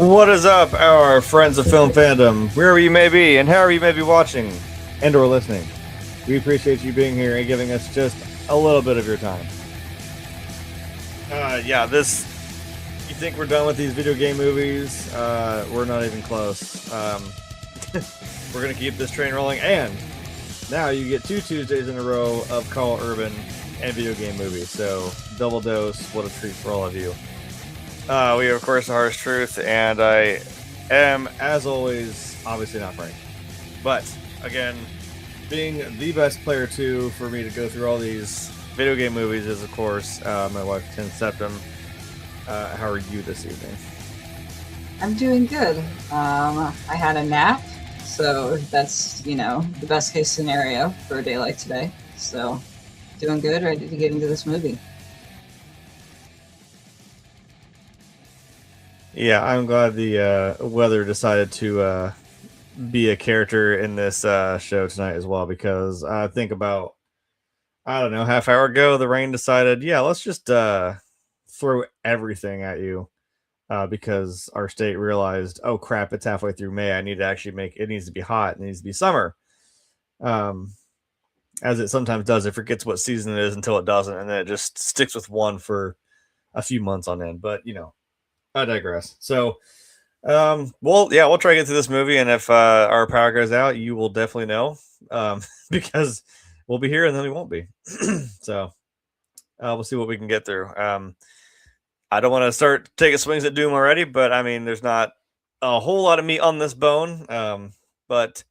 What is up, our friends of film fandom, wherever you may be and however you may be watching and or listening? We appreciate you being here and giving us just a little bit of your time. You think we're done with these video game movies? We're not even close. We're going to keep this train rolling, and now you get 2 Tuesdays in a row of Karl Urban and video game movies, so double dose, what a treat for all of you. We of course, The Harsh Truth, and I am, as always, obviously not Frank. But, again, being the best player, too, for me to go through all these video game movies is, of course, my wife, Tin Septum. How are you this evening? I'm doing good. I had a nap, so that's, the best case scenario for a day like today. So, doing good, ready to get into this movie. Yeah, I'm glad the weather decided to be a character in this show tonight as well, because I think about, I don't know, half hour ago, the rain decided, yeah, let's just throw everything at you because our state realized, oh crap, it's halfway through May. I need to actually it needs to be hot. It needs to be summer. As it sometimes does. It forgets what season it is until it doesn't, and then it just sticks with one for a few months on end. But, I digress. So, we'll try to get through this movie, and if our power goes out, you will definitely know, because we'll be here and then we won't be. So, we'll see what we can get through. I don't want to start taking swings at Doom already, but I mean, there's not a whole lot of meat on this bone. But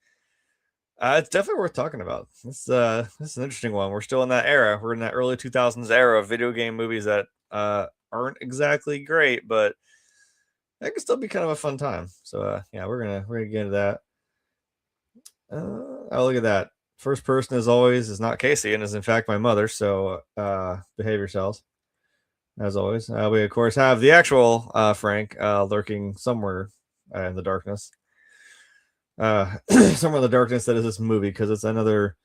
it's definitely worth talking about. This is an interesting one. We're still in that era. We're in that early 2000s era of video game movies that aren't exactly great, but that can still be kind of a fun time. So we're gonna get into that. Oh, look at that. First person, as always, is not Casey and is in fact my mother. So behave yourselves, as always. We of course have the actual Frank lurking somewhere in the darkness. Somewhere in the darkness that is this movie, because it's another.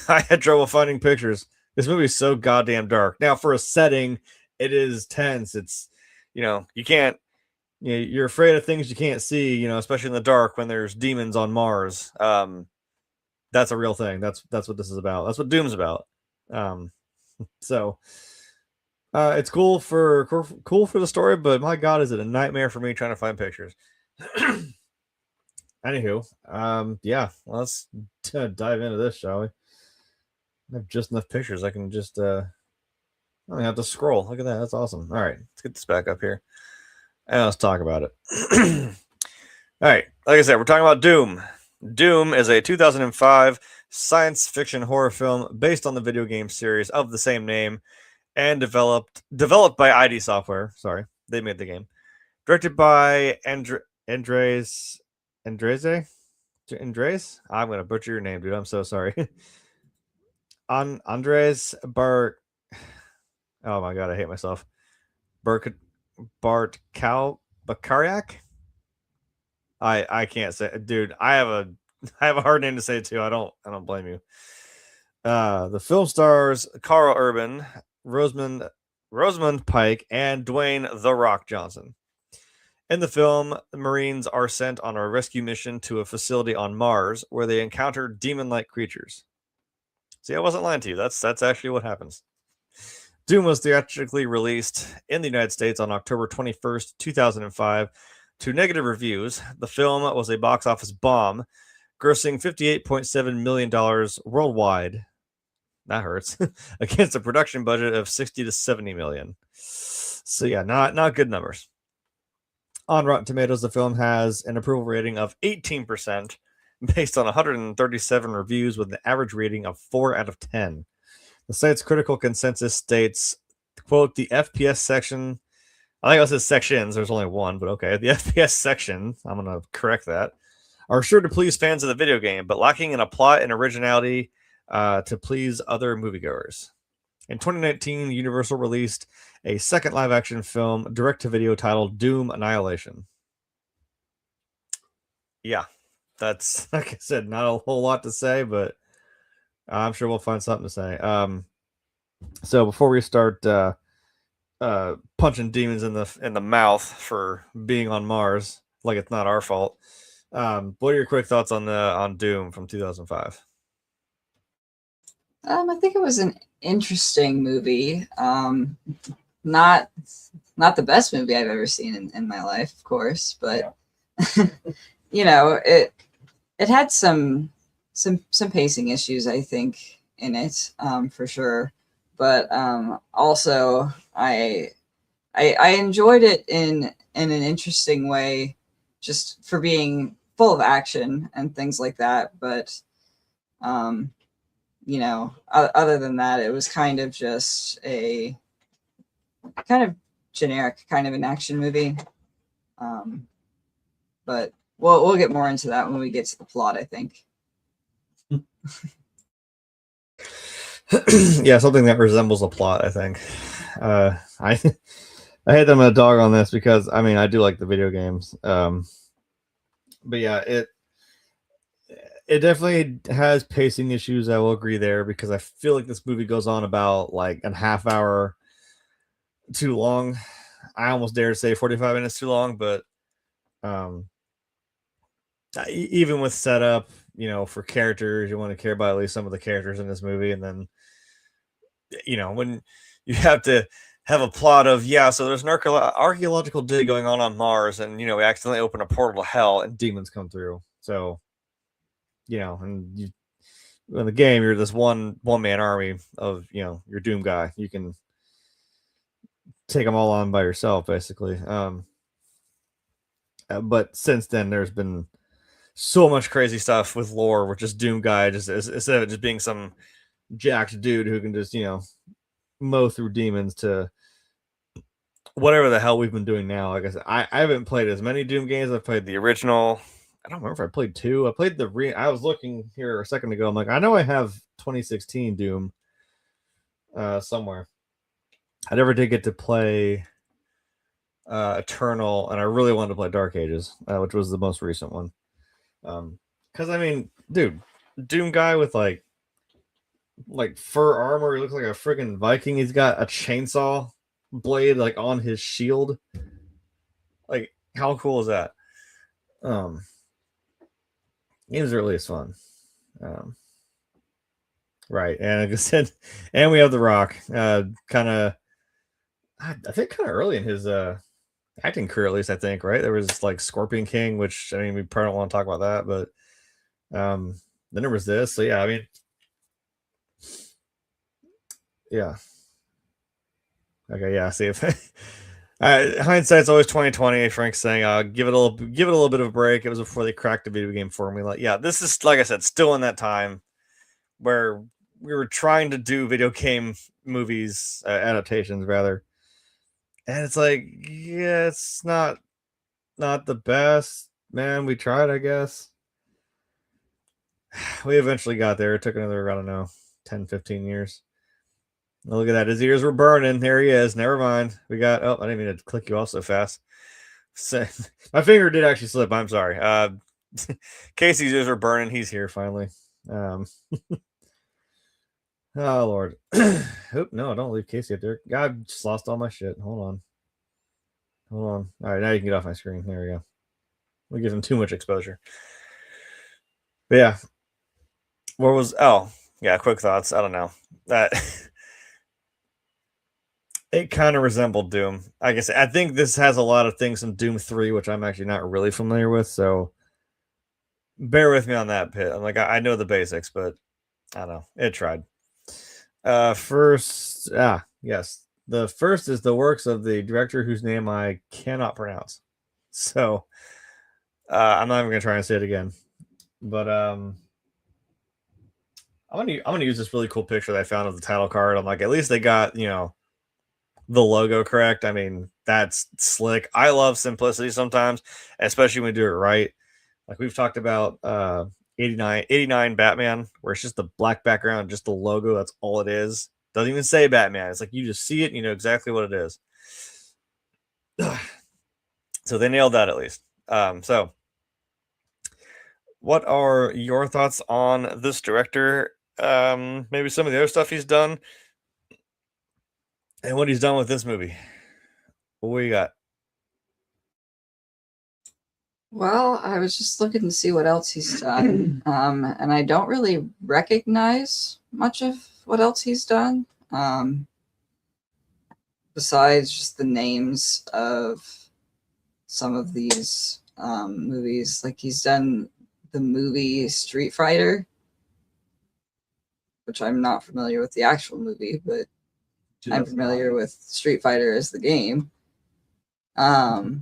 I had trouble finding pictures. This movie is so goddamn dark. Now, for a setting, it is tense. It's, you can't. You're afraid of things you can't see, especially in the dark when there's demons on Mars. That's a real thing. That's what this is about. That's what Doom's about. So it's cool for the story, but my God, is it a nightmare for me trying to find pictures. Anywho, let's dive into this, shall we? I have just enough pictures. I can just I don't have to scroll. Look at that. That's awesome. All right, let's get this back up here. And let's talk about it. All right. Like I said, we're talking about Doom. Doom is a 2005 science fiction horror film based on the video game series of the same name and developed by ID Software. Sorry, they made the game. Directed by Andrzej. I'm going to butcher your name, dude. I'm so sorry. Andrzej Oh my God, I hate myself. Bartkowiak. I can't say, dude. I have a hard name to say too. I don't blame you. The film stars Karl Urban, Rosamund Pike, and Dwayne "The Rock" Johnson. In the film, the Marines are sent on a rescue mission to a facility on Mars where they encounter demon-like creatures. See, I wasn't lying to you. That's actually what happens. Doom was theatrically released in the United States on October 21st, 2005, to negative reviews. The film was a box office bomb, grossing $58.7 million worldwide. That hurts. Against a production budget of $60 to $70 million. So yeah, not good numbers. On Rotten Tomatoes, the film has an approval rating of 18%, based on 137 reviews with an average rating of 4 out of 10. The site's critical consensus states, quote, the FPS section, I think it says sections, there's only one, but okay. The FPS section, I'm going to correct that, are sure to please fans of the video game, but lacking in a plot and originality to please other moviegoers. In 2019, Universal released a second live-action film, direct-to-video, titled Doom Annihilation. Yeah, that's, like I said, not a whole lot to say, but I'm sure we'll find something to say. So before we start punching demons in the mouth for being on Mars, like it's not our fault. What are your quick thoughts on Doom from 2005? I think it was an interesting movie. Not not the best movie I've ever seen in my life, of course, but it had some pacing issues, I think, in it, for sure. But also I enjoyed it in an interesting way, just for being full of action and things like that. But other than that, it was kind of just a kind of generic kind of an action movie. But we'll get more into that when we get to the plot, I think. Yeah, something that resembles a plot, I think. I hate them a dog on this because I do like the video games. But yeah, it definitely has pacing issues. I will agree there, because I feel like this movie goes on about like a half hour too long. I almost dare to say 45 minutes too long, but even with setup, for characters, you want to care about at least some of the characters in this movie, and then when you have to have a plot of, so there's an archaeological dig going on Mars, and we accidentally open a portal to hell and demons come through. So and in the game, you're this one man army of your Doom guy. You can take them all on by yourself, basically. But since then, there's been so much crazy stuff with lore, which is Doom guy, just instead of it just being some jacked dude who can just mow through demons, to whatever the hell we've been doing now. Like I said, I haven't played as many Doom games. I've played the original. I don't remember if I played 2. I played I was looking here a second ago. I'm like, I know I have 2016 Doom somewhere. I never did get to play Eternal, and I really wanted to play Dark Ages, which was the most recent one. Because dude, Doom guy with like fur armor. He looks like a freaking Viking. He's got a chainsaw blade like on his shield. Like, how cool is that? Games are really fun. Right, and like I said, and we have The Rock, kind of, I think, kind of early in his acting career, at least. I think, right, there was like Scorpion King, which we probably don't want to talk about that, but then there was this. So yeah, yeah. Okay, yeah. See, if hindsight's always 2020. Frank's saying, give it a little bit of a break. It was before they cracked the video game formula. Yeah, this is, like I said, still in that time where we were trying to do video game movies, adaptations rather, and it's like, yeah, it's not the best, man. We tried, I guess. We eventually got there. It took another, I don't know, 10, 15 years. Look at that. His ears were burning. There he is. Never mind. We got, I didn't mean to click you off so fast. So, my finger did actually slip. I'm sorry. Casey's ears were burning. He's here finally. Oh, Lord. Oop, no, don't leave Casey up there. God, just lost all my shit. Hold on. All right, now you can get off my screen. There we go. We give him too much exposure. But yeah. Quick thoughts. I don't know. That it kind of resembled Doom. I guess I think this has a lot of things from Doom 3, which I'm actually not really familiar with, so bear with me on that bit. I'm like, I know the basics, but I don't know. It tried. Yes. The first is the works of the director whose name I cannot pronounce. So I'm not even gonna try and say it again. But I'm gonna use this really cool picture that I found of the title card. I'm like, at least they got, the logo correct. That's slick. I love simplicity sometimes, especially when we do it right. Like we've talked about 89 Batman, where it's just the black background, just the logo. That's all it is. Doesn't even say Batman. It's like you just see it and you know exactly what it is. So they nailed that, at least. So what are your thoughts on this director? Maybe some of the other stuff he's done and what he's done with this movie. What do you got? Well, I was just looking to see what else he's done, and I don't really recognize much of what else he's done, besides just the names of some of these movies. Like he's done the movie Street Fighter, which I'm not familiar with the actual movie, but I'm familiar with Street Fighter as the game. Let's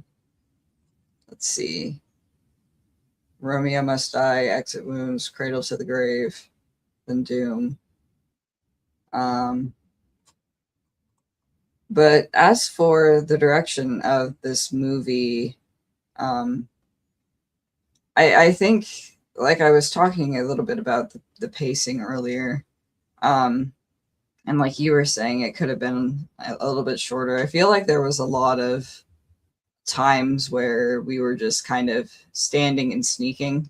see. Romeo Must Die, Exit Wounds, Cradle to the Grave, then Doom. But as for the direction of this movie, I think, like I was talking a little bit about the pacing earlier, and like you were saying, it could have been a little bit shorter. I feel like there was a lot of times where we were just kind of standing and sneaking.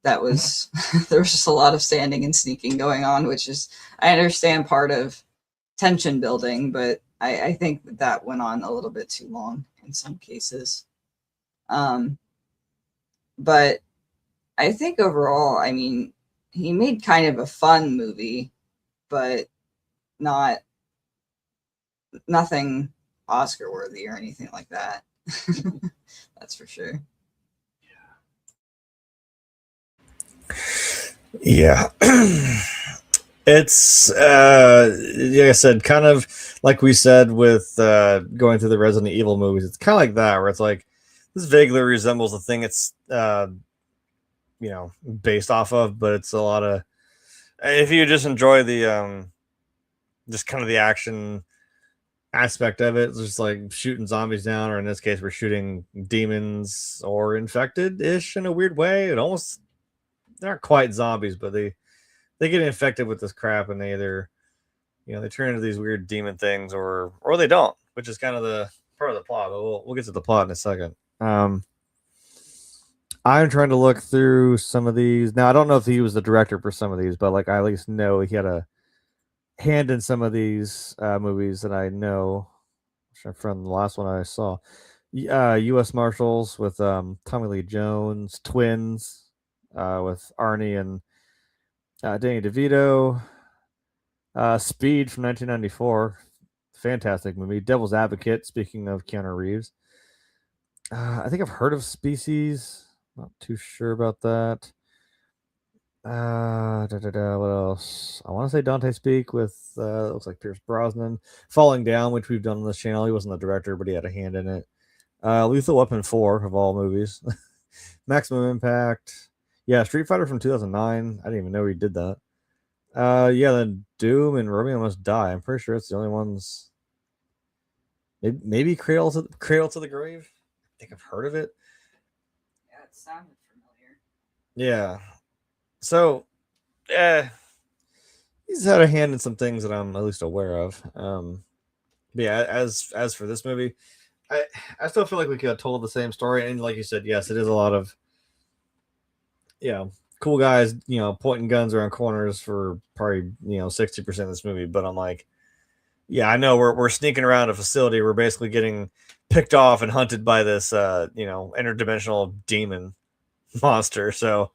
That was there was just a lot of standing and sneaking going on, which is, I understand, part of tension building, but I think that went on a little bit too long in some cases. But I think overall, I mean, he made kind of a fun movie, but nothing Oscar worthy or anything like that. That's for sure. Yeah. It's like I said, kind of like we said with going through the Resident Evil movies. It's kind of like that, where it's like this vaguely resembles the thing it's based off of, but it's a lot of, if you just enjoy the just kind of the action aspect of it, it's just like shooting zombies down, or in this case, we're shooting demons or infected ish in a weird way. It almost, they're not quite zombies, but they get infected with this crap, and they either, they turn into these weird demon things, or they don't, which is kind of the part of the plot. But we'll get to the plot in a second. I'm trying to look through some of these now. I don't know if he was the director for some of these, but like I at least know he had a hand in some of these movies that I know from the last one I saw. U.S. Marshals with Tommy Lee Jones, Twins with Arnie and Danny DeVito, Speed from 1994, fantastic movie. Devil's Advocate, speaking of Keanu Reeves. I think I've heard of Species, not too sure about that. What else? I want to say Dante Speak with looks like Pierce Brosnan. Falling Down, which we've done on this channel. He wasn't the director, but he had a hand in it. Lethal Weapon 4 of all movies. Maximum Impact. Yeah, Street Fighter from 2009. I didn't even know he did that. Then Doom and Romeo Must Die. I'm pretty sure it's the only ones. Maybe Cradle to the Grave. I think I've heard of it. Yeah, it sounded familiar. Yeah. So, he's had a hand in some things that I'm at least aware of. But yeah, as for this movie, I still feel like we could have told the same story. And like you said, yes, it is a lot of, cool guys, pointing guns around corners for probably, 60% of this movie. But I'm like, yeah, I know we're sneaking around a facility. We're basically getting picked off and hunted by this, interdimensional demon monster. So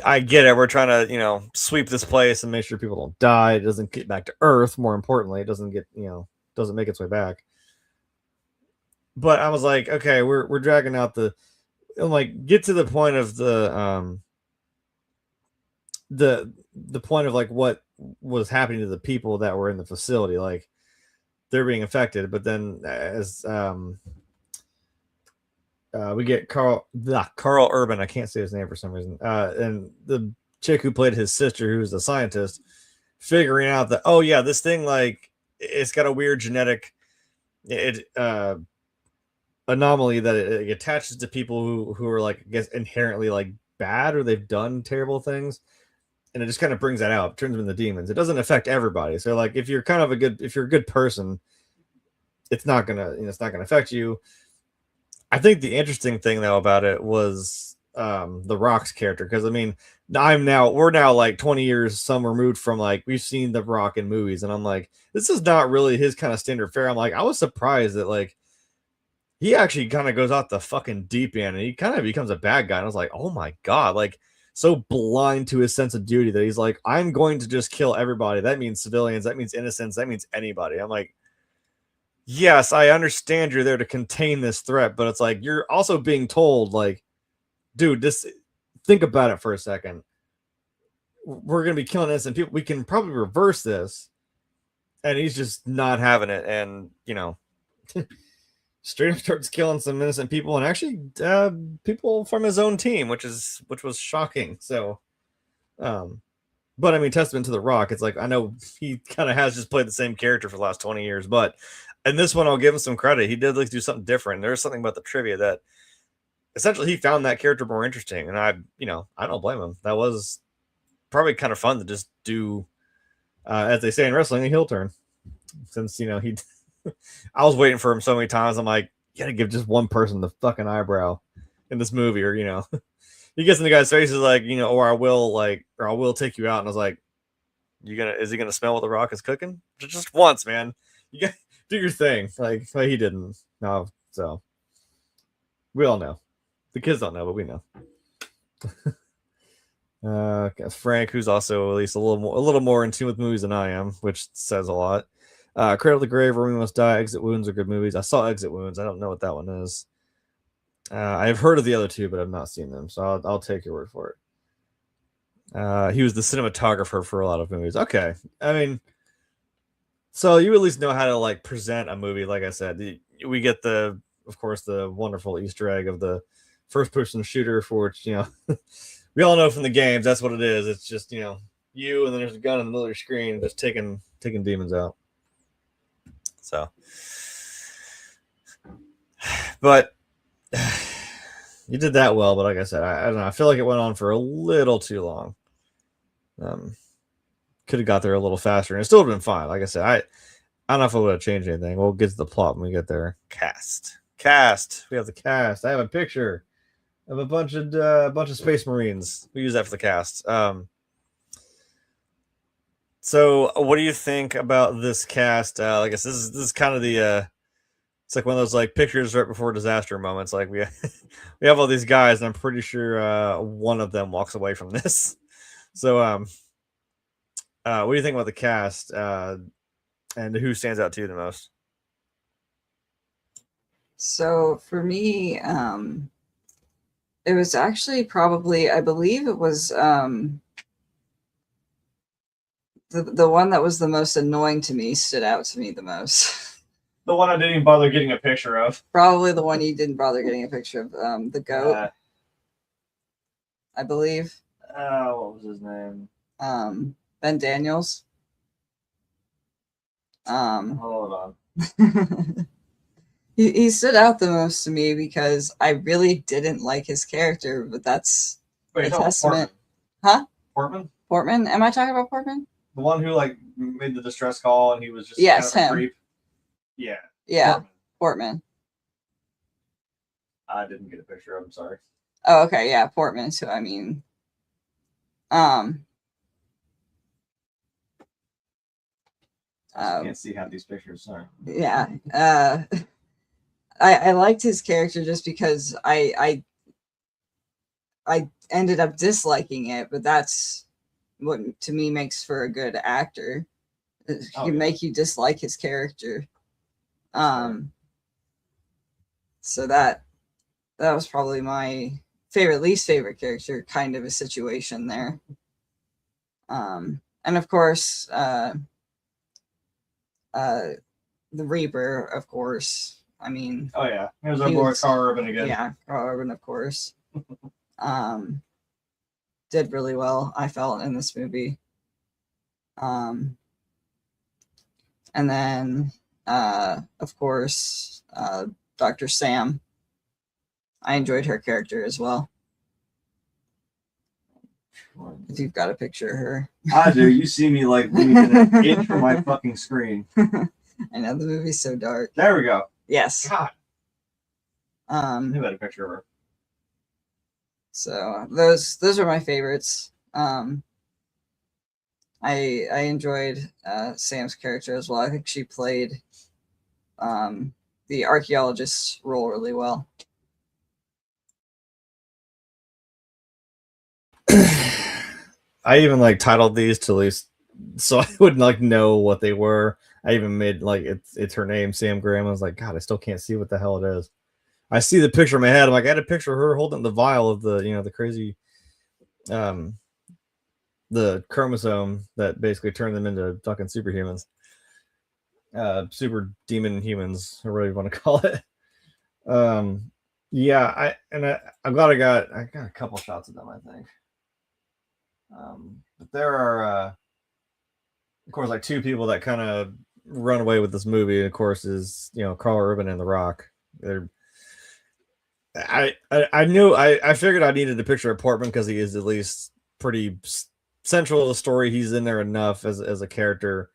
I get it. We're trying to, sweep this place and make sure people don't die. It doesn't get back to Earth. More importantly, it doesn't get, doesn't make its way back. But I was like, okay, we're dragging out get to the point of the point of like what was happening to the people that were in the facility. Like they're being affected, but then as we get Karl Urban. I can't say his name for some reason. And the chick who played his sister, who's a scientist, figuring out that, oh yeah, this thing, like, it's got a weird genetic anomaly that it attaches to people who are, like, I guess inherently like bad, or they've done terrible things, and it just kind of brings that out, turns them into demons. It doesn't affect everybody. So like if you're a good person, it's not gonna affect you. I think the interesting thing though about it was The Rock's character, because I mean, we're now like 20 years some removed from like we've seen The Rock in movies, and I'm like, this is not really his kind of standard fare. I'm like, I was surprised that like he actually kind of goes out the fucking deep end and he kind of becomes a bad guy. And I was like, oh my god, like so blind to his sense of duty that he's like, I'm going to just kill everybody. That means civilians, that means innocents, that means anybody. I'm like, yes, I understand you're there to contain this threat, but it's like you're also being told, like, dude, this think about it for a second. We're gonna be killing innocent people. We can probably reverse this. And he's just not having it. And you know, straight up starts killing some innocent people and actually people from his own team, which was shocking. So but I mean, testament to The Rock. It's like, I know he kind of has just played the same character for the last 20 years, but in this one, I'll give him some credit. He did like do something different. There's something about the trivia that essentially he found that character more interesting. And I don't blame him. That was probably kind of fun to just do, as they say in wrestling, a heel turn. Since, he I was waiting for him so many times. I'm like, you gotta give just one person the fucking eyebrow in this movie, or he gets in the guy's face, is like, or I will take you out. And I was like, is he gonna smell what The Rock is cooking? Just once, man. You got do your thing. Like he didn't. No, so we all know. The kids don't know, but we know. Frank, who's also at least a little more in tune with movies than I am, which says a lot. Cradle to Grave, Where We Must Die, Exit Wounds are good movies. I saw Exit Wounds. I don't know what that one is. I've heard of the other two, but I've not seen them, so I'll take your word for it. He was the cinematographer for a lot of movies. Okay, I mean, so you at least know how to like present a movie. Like I said, we get of course, the wonderful Easter egg of the first-person shooter, for which we all know from the games that's what it is. It's just you, and then there's a gun in the middle of your screen, just taking demons out. So, but you did that well. But like I said, I don't know. I feel like it went on for a little too long. Could have got there a little faster, and it still would have been fine. Like I said, I don't know if it would have changed anything. We'll get to the plot when we get there. Cast. We have the cast. I have a picture of a bunch of Space Marines. We use that for the cast. So, what do you think about this cast? I guess this is kind of the it's like one of those like pictures right before disaster moments. Like we have all these guys, and I'm pretty sure one of them walks away from this. So, what do you think about the cast, and who stands out to you the most? So for me, it was actually probably, I believe it was the one that was the most annoying to me, stood out to me the most. The one I didn't even bother getting a picture of. Probably the one you didn't bother getting a picture of. The goat, I believe. What was his name? Ben Daniels. Hold on. He stood out the most to me because I really didn't like his character, but that's a testament. Huh? Portman? Am I talking about Portman? The one who like made the distress call and he was just kind of him. A creep. Yeah. Yeah. Portman. I didn't get a picture of him, sorry. Oh, okay, yeah, Portman. So I mean, I can't see half these pictures, sorry. Yeah. I liked his character just because I ended up disliking it, but that's what to me makes for a good actor. It can make you dislike his character. So that was probably my least favorite character kind of a situation there. And of course, the Reaper, of course. I mean, oh yeah, here's our boy Karl Urban again. Yeah, Karl Urban, of course. Did really well, I felt, in this movie. And then, of course, Dr. Sam. I enjoyed her character as well. If you've got a picture of her. I do. You see me like leaning an inch from my fucking screen. I know, the movie's so dark. There we go. Yes. God. Who had a picture of her? So those are my favorites. I enjoyed Sam's character as well. I think she played the archaeologist's role really well. I even like titled these to at least so I would like know what they were. I even made like it's her name, Sam Graham. I was like, God, I still can't see what the hell it is. I see the picture in my head. I'm like, I had a picture of her holding the vial of the, the crazy the chromosome that basically turned them into fucking superhumans. Super demon humans, or whatever you want to call it. Yeah, I'm glad I got a couple shots of them, I think. But there are of course like two people that kind of run away with this movie, and of course is Karl Urban and The Rock. They're I knew I figured I needed a picture of Portman because he is at least pretty central to the story. He's in there enough as a character,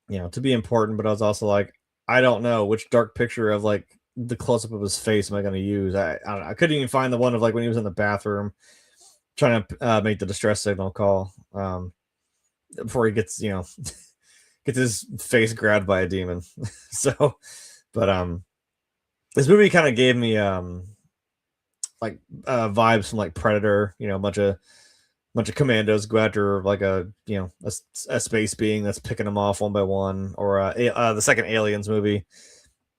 to be important. But I was also like, I don't know which dark picture of like the close up of his face am I going to use. I don't know. I couldn't even find the one of like when he was in the bathroom trying to make the distress signal call before he gets gets his face grabbed by a demon. So, but this movie kind of gave me like vibes from like Predator, a bunch of commandos go after like a space being that's picking them off one by one, or the second Aliens movie.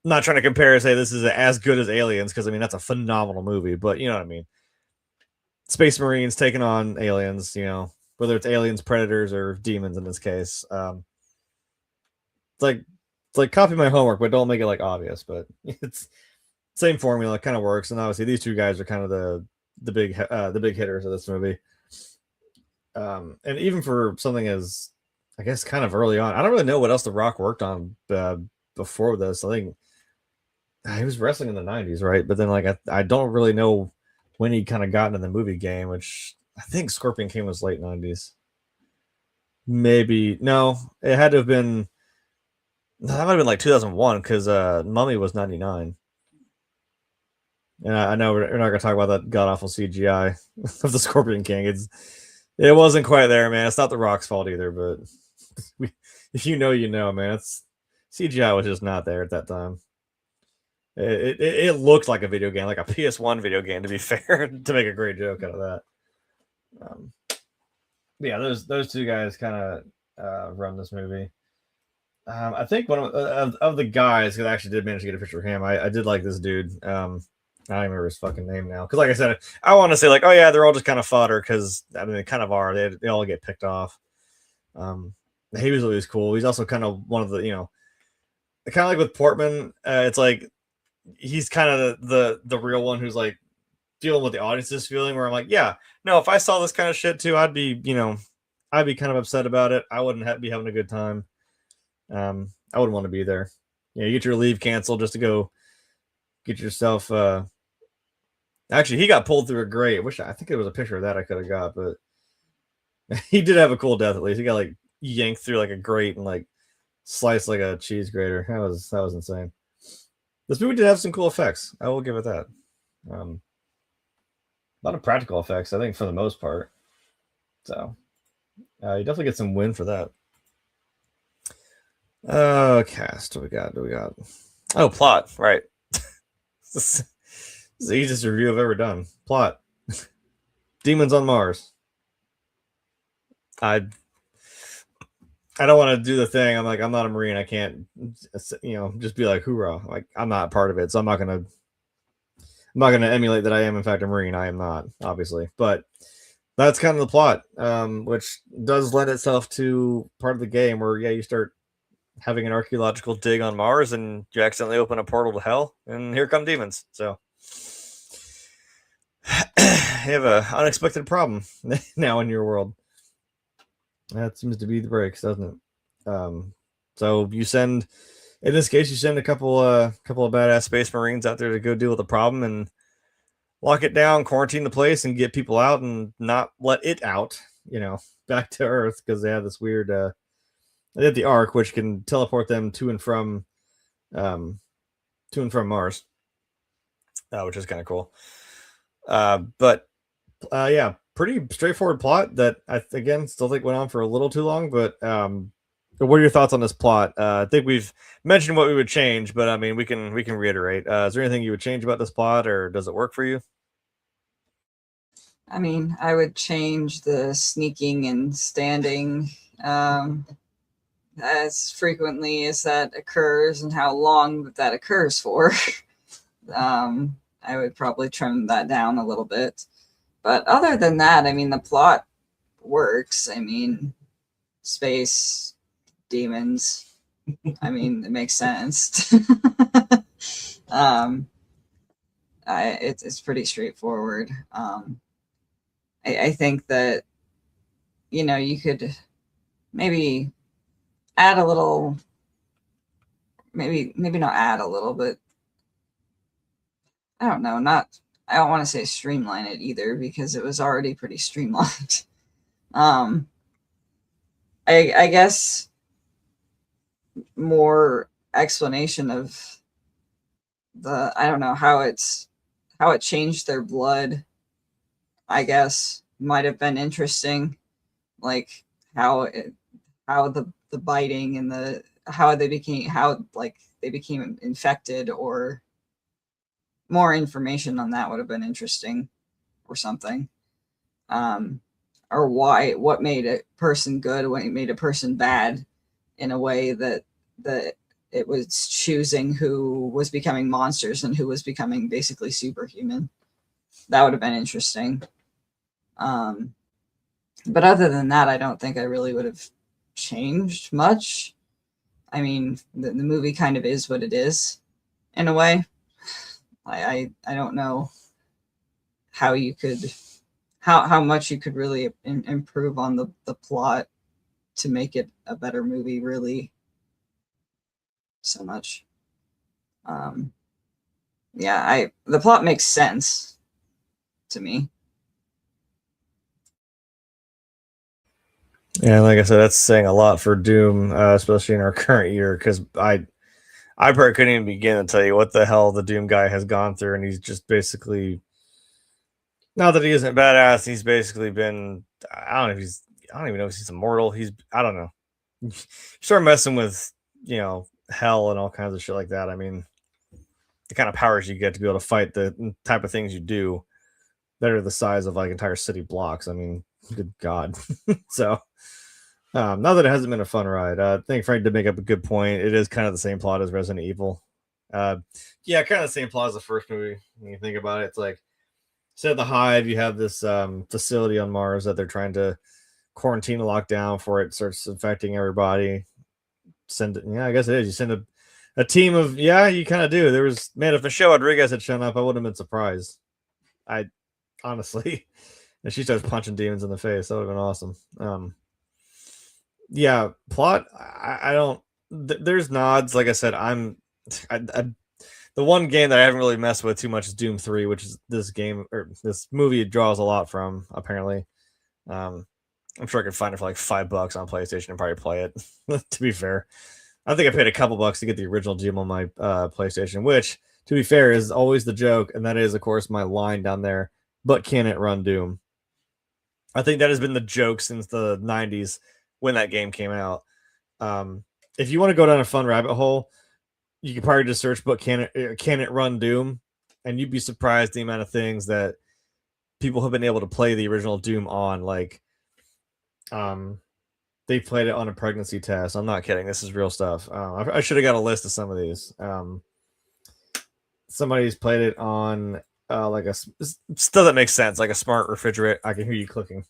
I'm not trying to compare, say this is as good as Aliens, because I mean that's a phenomenal movie, but you know what I mean. Space Marines taking on aliens, whether it's aliens, predators, or demons in this case. It's like copy my homework, but don't make it like obvious. But it's same formula, it kind of works. And obviously these two guys are kind of the big hitters of this movie. And even for something as I guess kind of early on, I don't really know what else The Rock worked on before this. I think he was wrestling in the 90s, right? But then like I don't really know when he kind of got into the movie game, which I think Scorpion King was late 90s. Maybe no, it had to have been that might have been like 2001 because Mummy was 99. And I know we're not gonna talk about that god awful CGI of the Scorpion King. It wasn't quite there, man. It's not The Rock's fault either, but if you know, man. It's CGI was just not there at that time. It looked like a video game, like a PS1 video game, to be fair, to make a great joke out of that. Yeah, those two guys kind of run this movie. I think one of the guys who actually did manage to get a picture of him, I did like this dude. I don't remember his fucking name now. Because like I said, I want to say like, oh yeah, they're all just kind of fodder because I mean they kind of are. They all get picked off. He was always cool. He's also kind of one of the kind of like with Portman. It's like he's kind of the real one who's like feeling what the audience is feeling. Where I'm like, yeah, no, if I saw this kind of shit too, I'd be I'd be kind of upset about it. I wouldn't be having a good time. I wouldn't want to be there. You get your leave canceled just to go get yourself. Actually, he got pulled through a grate. I think it was a picture of that I could have got, but he did have a cool death at least. He got like yanked through like a grate and like sliced like a cheese grater. That was insane. This movie did have some cool effects. I will give it that. A lot of practical effects, I think, for the most part. So you definitely get some win for that. Cast. What do we got? Oh, plot. Right. This is the easiest review I've ever done. Plot. Demons on Mars. I don't want to do the thing. I'm like, I'm not a Marine. I can't, just be like, hoorah. Like, I'm not part of it. So I'm not going to emulate that I am, in fact, a Marine. I am not, obviously. But that's kind of the plot, which does lend itself to part of the game where, yeah, you start having an archaeological dig on Mars and you accidentally open a portal to hell and here come demons. So you have an unexpected problem now in your world. That seems to be the breaks, doesn't it? So you send, in this case, you send a couple of badass space Marines out there to go deal with the problem and lock it down, quarantine the place, and get people out and not let it out, back to Earth, because they have this weird they have the Ark, which can teleport them to and from Mars, which is kind of cool. But yeah, pretty straightforward plot that I again still think went on for a little too long. But what are your thoughts on this plot? I think we've mentioned what we would change, but I mean we can reiterate. Is there anything you would change about this plot, or does it work for you? I mean, I would change the sneaking and standing as frequently as that occurs and how long that occurs for. I would probably trim that down a little bit. But other than that, I mean, the plot works. I mean, space, demons. I mean, it makes sense. It's pretty straightforward. I think that, you know, you could maybe add a little, maybe not add a little, but I don't know, I don't want to say streamline it either because it was already pretty streamlined. um, I guess more explanation of I don't know how it changed their blood, I guess might have been interesting, like how the biting and how they became infected, or more information on that would have been interesting or something. Or what made a person good, what made a person bad, in a way that it was choosing who was becoming monsters and who was becoming basically superhuman. That would have been interesting. But other than that, I don't think I really would have changed much. I mean, the movie kind of is what it is, in a way. I don't know how you could how much you could really improve on the plot to make it a better movie, really. So much. Yeah, the plot makes sense to me. Yeah, like I said, that's saying a lot for Doom, especially in our current year. Because I probably couldn't even begin to tell you what the hell the Doom guy has gone through, and he's just basically, not that he isn't badass, he's basically been, I don't even know if he's immortal. I don't know. You start messing with, hell and all kinds of shit like that. I mean, the kind of powers you get to be able to fight the type of things you do that are the size of like entire city blocks. I mean, good God. So, not that it hasn't been a fun ride. I think Frank did make up a good point. It is kind of the same plot as Resident Evil. Yeah, kind of the same plot as the first movie. When you think about it, it's like, instead of the hive, you have this facility on Mars that they're trying to quarantine and lock down before it starts infecting everybody. I guess it is. You send a team of, you kind of do. If Michelle Rodriguez had shown up, I wouldn't have been surprised. I honestly, and she starts punching demons in the face. That would have been awesome. Yeah, plot. I don't. There's nods. Like I said, the one game that I haven't really messed with too much is Doom 3, which is this game or this movie draws a lot from. Apparently, I'm sure I could find it for like $5 on PlayStation and probably play it. To be fair, I think I paid a couple bucks to get the original Doom on my PlayStation, which, to be fair, is always the joke, and that is, of course, my line down there. But can it run Doom? I think that has been the joke since the '90s when that game came out. If you want to go down a fun rabbit hole, you could probably just search "But can it run Doom?" and you'd be surprised the amount of things that people have been able to play the original Doom on. Like, they played it on a pregnancy test. I'm not kidding. This is real stuff. I should have got a list of some of these. Somebody's played it on like still that makes sense, like a smart refrigerator. I can hear you clicking.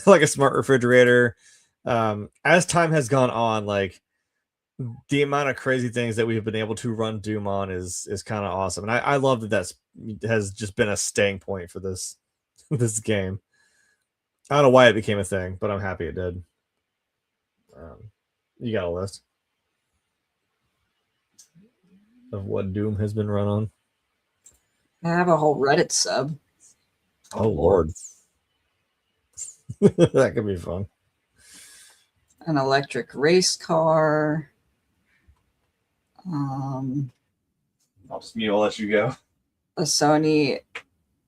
Like a smart refrigerator. As time has gone on, like, the amount of crazy things that we've been able to run Doom on is kind of awesome, and I love that has just been a staying point for this game. I don't know why it became a thing, but I'm happy it did. You got a list of what Doom has been run on? I have a whole Reddit sub. Oh Lord. That could be fun. An electric race car. I'll let you go. A Sony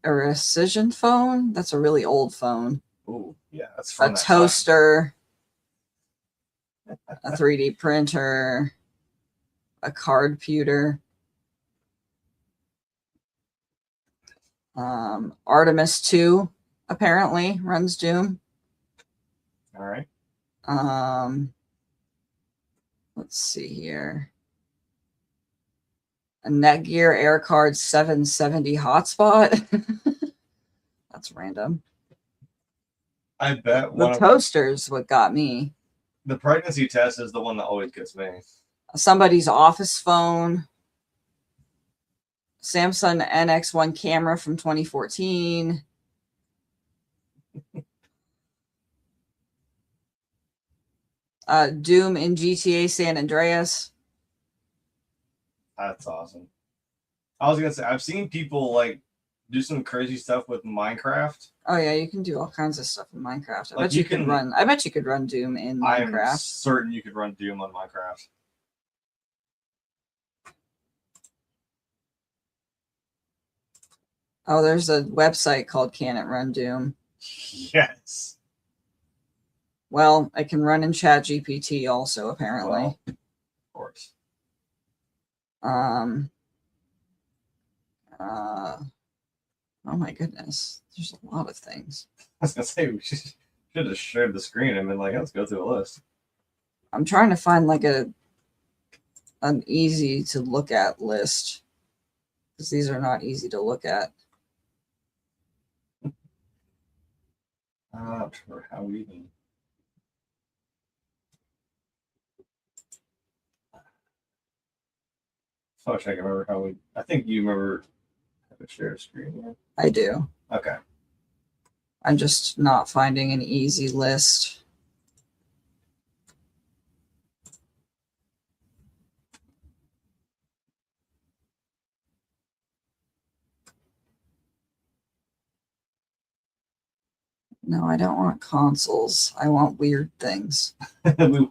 precision phone. That's a really old phone. Ooh, yeah, that's A from that toaster, a 3D printer, a card pewter. Artemis 2 apparently runs Doom. All right. Let's see here. A Netgear AirCard 770 hotspot. That's random. I bet The toaster's what got me. The pregnancy test is the one that always gets me. Somebody's office phone. Samsung NX1 camera from 2014. Doom in GTA San Andreas. That's awesome. I was gonna say I've seen people like do some crazy stuff with Minecraft. Oh yeah, you can do all kinds of stuff in Minecraft. I Like, bet you can run. I bet you could run Doom in Minecraft. I'm certain you could run Doom on Minecraft. Oh, there's a website called Can It Run Doom? Yes. Well, I can run in ChatGPT also, apparently. Well, of course. Oh my goodness. There's a lot of things. I was gonna say we should have shared the screen and been like, let's go through a list. I'm trying to find like an easy to look at list, because these are not easy to look at. For how even. So I can remember how we. I think you remember how to share a screen. Yeah? I do. Okay. I'm just not finding an easy list. No, I don't want consoles. I want weird things. We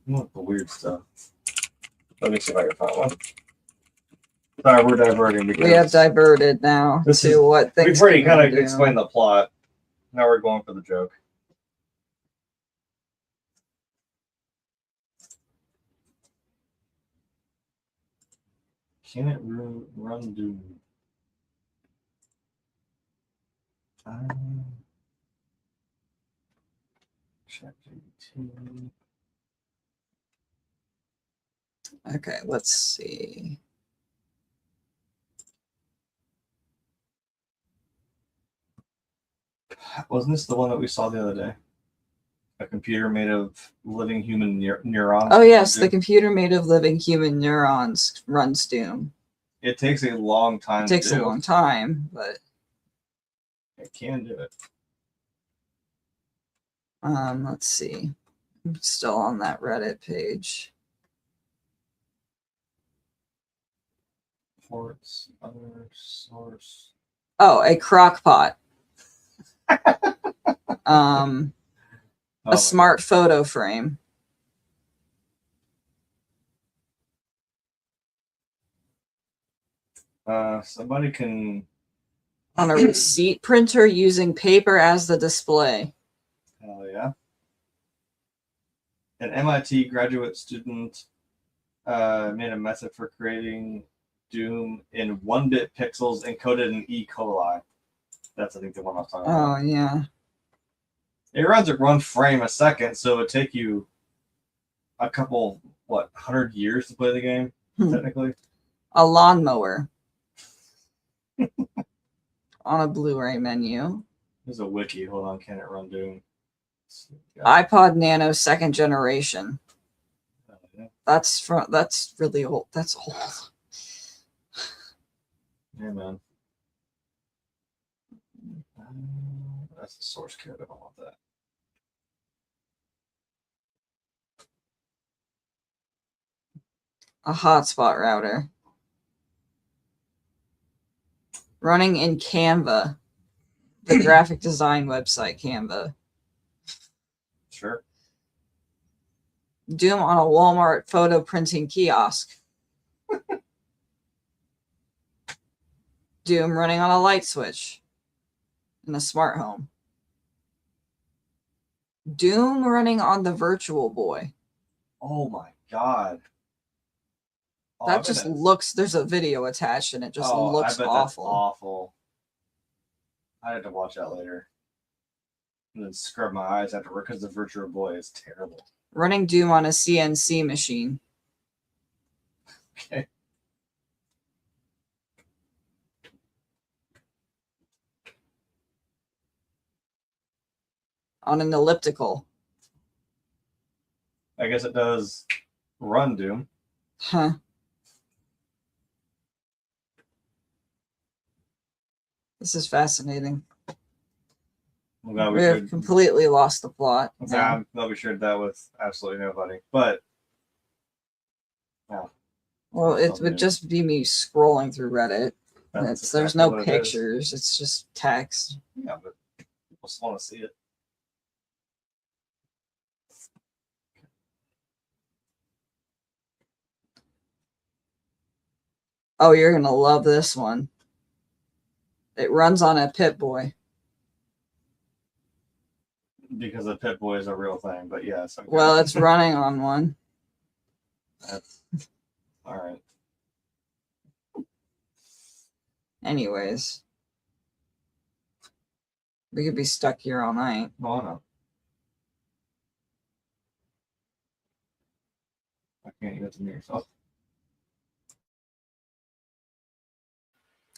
want the weird stuff. Let me see if I can find one. Sorry, we're diverting. We have diverted now to what things. We've already kind of explained the plot. Now we're going for the joke. Can it run Doom? ChatGPT. Okay, let's see. Wasn't this the one that we saw the other day? A computer made of living human neurons? Oh, yes, the computer made of living human neurons runs Doom. It takes a long time It takes a long time, but it can do it. Let's see. I'm still on that Reddit page. Ports, other source. Oh, a crock pot. A smart photo frame. Somebody can. On a receipt printer using paper as the display. Hell yeah. An MIT graduate student made a method for creating Doom in 1-bit pixels encoded in E. coli. That's, I think, the one I was talking about. Oh, yeah. It runs at 1 frame a second, so it would take you a couple, 100 years to play the game, technically. A lawnmower. On a Blu-ray menu. There's a wiki. Hold on, can it run Doom? iPod Nano 2nd generation. Yeah. That's really old. That's old. Yeah, man. That's the source code. I don't want that. A hotspot router. Running in Canva. The graphic design website Canva. Sure. Doom on a Walmart photo printing kiosk. Doom running on a light switch. in a smart home. Doom running on the Virtual Boy. Oh my god. That just looks, there's a video attached and it just looks I bet awful. That's awful. I had to watch that later. And then scrub my eyes afterward because the Virtual Boy is terrible. Running Doom on a CNC machine. Okay. On an elliptical. I guess it does run Doom. Huh. This is fascinating. I'm glad we have completely lost the plot. Yeah, I'm glad we shared that with absolutely nobody. But yeah. Well, it would just be me scrolling through Reddit. There's no pictures. It's just text. Yeah, but people just want to see it. Oh, you're gonna love this one. It runs on a Pip-Boy. Because a Pip-Boy is a real thing, but yes. Okay. Well, it's running on one. That's all right. Anyways, we could be stuck here all night. Oh no. I can't even to yourself.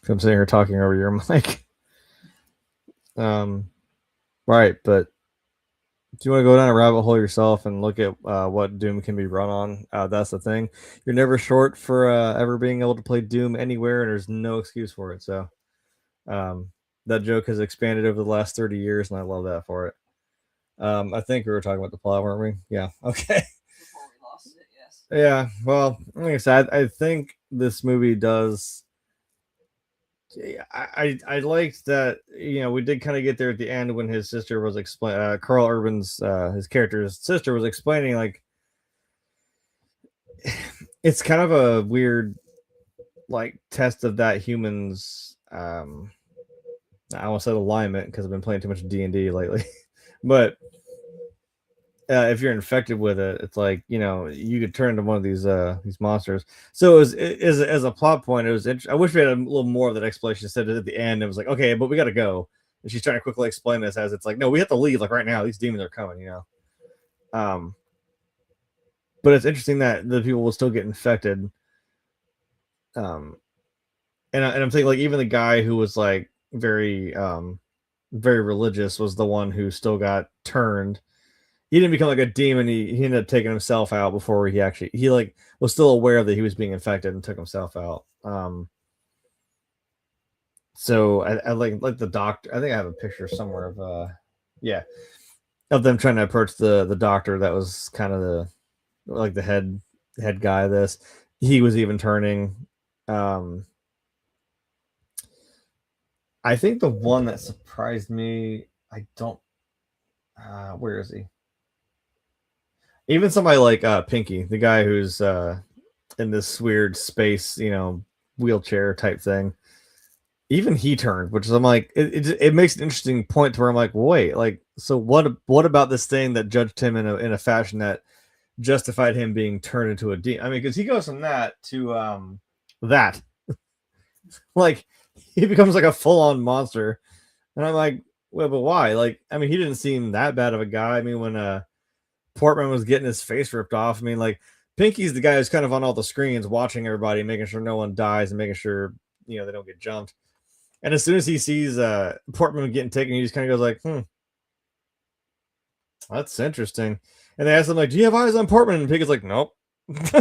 I'm sitting here talking over your mic. Right, but if you want to go down a rabbit hole yourself and look at what Doom can be run on, that's the thing. You're never short for ever being able to play Doom anywhere, and there's no excuse for it. So that joke has expanded over the last 30 years, and I love that for it. I think we were talking about the plot, weren't we? Yeah. Okay. Before we lost it, yes. Yeah. Well, like I said, I think this movie does. I liked that, you know, we did kind of get there at the end when his sister was Karl Urban's his character's sister was explaining, like, it's kind of a weird like test of that human's I almost said alignment because I've been playing too much D&D lately. But if you're infected with it, it's like, you know, you could turn into one of these monsters. So as a plot point, it was interesting. I wish we had a little more of that explanation instead of at the end. It was like, okay, but we got to go. And she's trying to quickly explain this as it's like, no, we have to leave like right now. These demons are coming, you know. But it's interesting that the people will still get infected. And I'm thinking, like, even the guy who was like very religious was the one who still got turned. He didn't become like a demon. He ended up taking himself out before he like was still aware that he was being infected and took himself out. So I like the doctor. I think I have a picture somewhere of of them trying to approach the doctor. That was kind of the head guy of this. He was even turning. I think the one that surprised me, I don't. Where is he? Even somebody like Pinky, the guy who's in this weird space, you know, wheelchair type thing. Even he turned, which is, I'm like, it makes an interesting point to where I'm like, wait, like, so what about this thing that judged him in a fashion that justified him being turned into a demon? I mean, because he goes from that to that, like, he becomes like a full on monster, and I'm like, well, but why? Like, I mean, he didn't seem that bad of a guy. I mean, when Portman was getting his face ripped off, I mean, like, Pinky's the guy who's kind of on all the screens watching everybody, making sure no one dies and making sure, you know, they don't get jumped. And as soon as he sees Portman getting taken, he just kind of goes like, that's interesting. And they ask him, like, do you have eyes on Portman? And Pig is like, nope.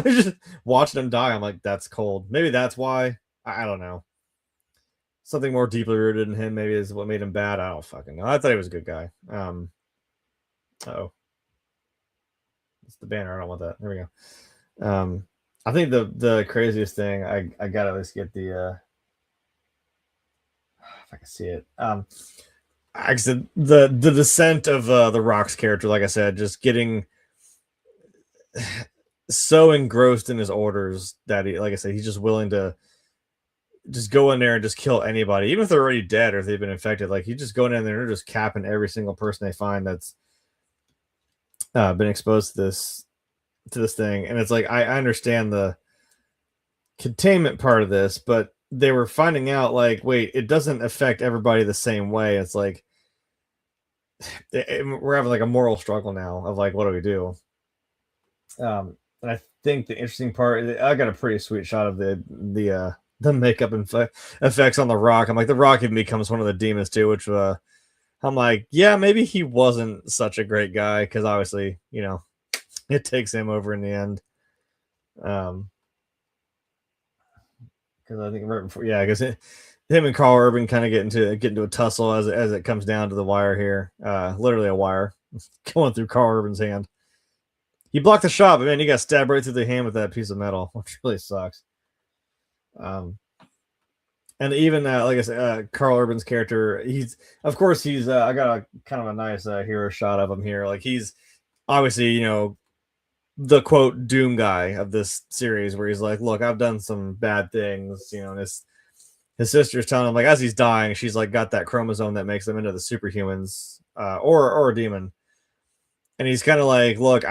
Just watching him die. I'm like, that's cold. Maybe that's why. I don't know. Something more deeply rooted in him maybe is what made him bad. I don't fucking know. I thought he was a good guy. Uh-oh. It's the banner. I don't want that. There we go. I think the craziest thing, I gotta at least get the if I can see it. I said the descent of the Rock's character, like I said, just getting so engrossed in his orders that he, like I said, he's just willing to just go in there and just kill anybody, even if they're already dead or if they've been infected. Like, you just go in there and they're just capping every single person they find that's been exposed to this thing. And it's like, I understand the containment part of this, but they were finding out, like, wait, it doesn't affect everybody the same way. It's like, we're having like a moral struggle now of like, what do we do? And I think the interesting part, I got a pretty sweet shot of the makeup and effects on the Rock. I'm like, the Rock even becomes one of the demons too, which I'm like, yeah, maybe he wasn't such a great guy, because obviously, you know, it takes him over in the end. Because I think right before, yeah, I guess him and Karl Urban kind of get into a tussle as it comes down to the wire here. Literally a wire going through Karl Urban's hand. He blocked the shot, but man, he got stabbed right through the hand with that piece of metal, which really sucks. And even like I said, Karl Urban's character, he's I got a kind of a nice hero shot of him here. Like, he's obviously, you know, the quote Doom guy of this series, where he's like, look, I've done some bad things, you know, and his sister's telling him, like, as he's dying, she's like got that chromosome that makes them into the superhumans, or a demon. And he's kind of like, look,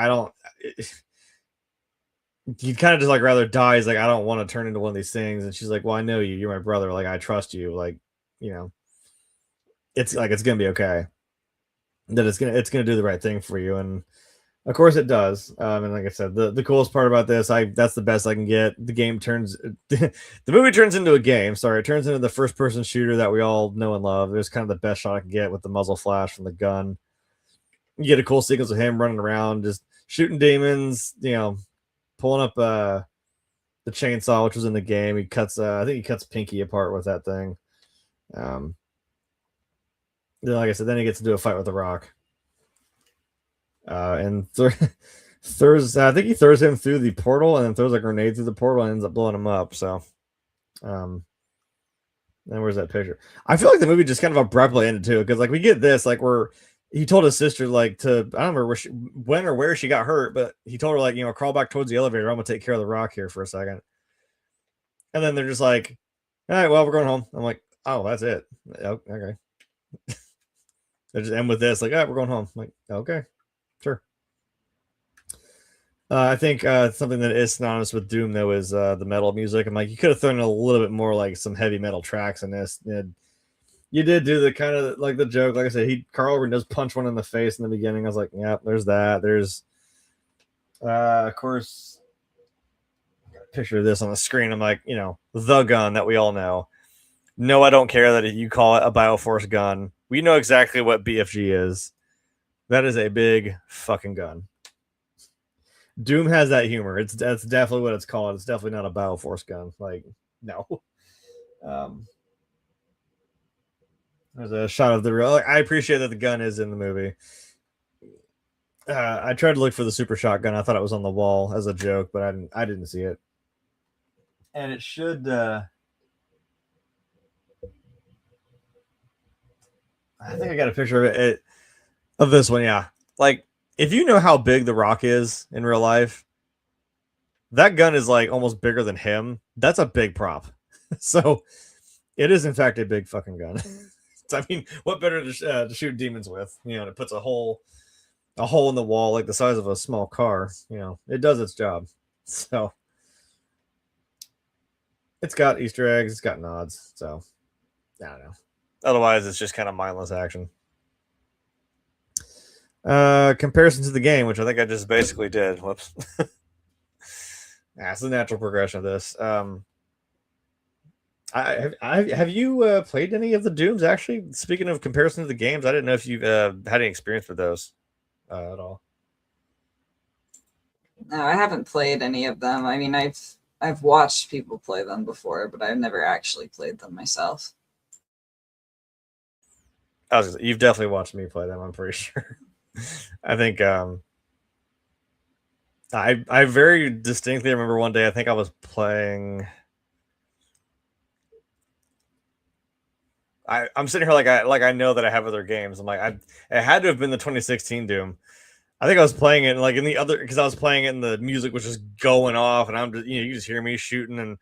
he kind of just like rather die. He's like, I don't want to turn into one of these things. And she's like, well, I know you, you're my brother. Like, I trust you. Like, you know, it's going to be okay. That it's going to do the right thing for you. And of course it does. And like I said, the coolest part about this, that's the best I can get. The game the movie turns into a game. Sorry. It turns into the first person shooter that we all know and love. It was kind of the best shot I could get with the muzzle flash from the gun. You get a cool sequence of him running around, just shooting demons, you know, pulling up the chainsaw, which was in the game. He cuts, I think he cuts Pinky apart with that thing. Then, like I said, then he gets to do a fight with the Rock. And throws, I think he throws him through the portal and then throws a grenade through the portal and ends up blowing him up. So, then where's that picture? I feel like the movie just kind of abruptly ended too, because like we get this, like, he told his sister, like, I don't remember when or where she got hurt, but he told her, like, you know, crawl back towards the elevator. I'm gonna take care of the Rock here for a second. And then they're just like, all right, well, we're going home. I'm like, oh, that's it. Oh, okay. They just end with this, like, all right, we're going home. I'm like, okay, sure. I think something that is synonymous with Doom, though, is the metal music. I'm like, you could have thrown a little bit more, like, some heavy metal tracks in this. You did do the kind of like the joke. Like I said, Karl Urban does punch one in the face in the beginning. I was like, yeah, there's that. There's, of course, got a picture of this on the screen. I'm like, you know, the gun that we all know. No, I don't care that you call it a Bioforce gun. We know exactly what BFG is. That is a big fucking gun. Doom has that humor. That's definitely what it's called. It's definitely not a Bioforce gun. Like, no. There's a shot of the real. I appreciate that the gun is in the movie. I tried to look for the super shotgun. I thought it was on the wall as a joke, but I didn't see it. And it should. I think I got a picture of it of this one. Yeah, like, if you know how big the Rock is in real life, that gun is like almost bigger than him. That's a big prop. So it is in fact a big fucking gun. I mean, what better to shoot demons with? You know, and it puts a hole in the wall like the size of a small car. You know, it does its job. So it's got Easter eggs, it's got nods. So I don't know. Otherwise, it's just kind of mindless action. Comparison to the game, which I think I just basically did. Whoops. That's the natural progression of this. Have you played any of the Dooms? Actually, speaking of comparison to the games, I didn't know if you've had any experience with those at all. No, I haven't played any of them. I mean, I've watched people play them before, but I've never actually played them myself. You've definitely watched me play them, I'm pretty sure. I think I very distinctly remember one day, I think I was playing. I'm sitting here like I know that I have other games. I'm like, it had to have been the 2016 Doom. I think I was playing it like in the other, because I was playing it and the music was just going off, and I'm just, you know, you just hear me shooting, and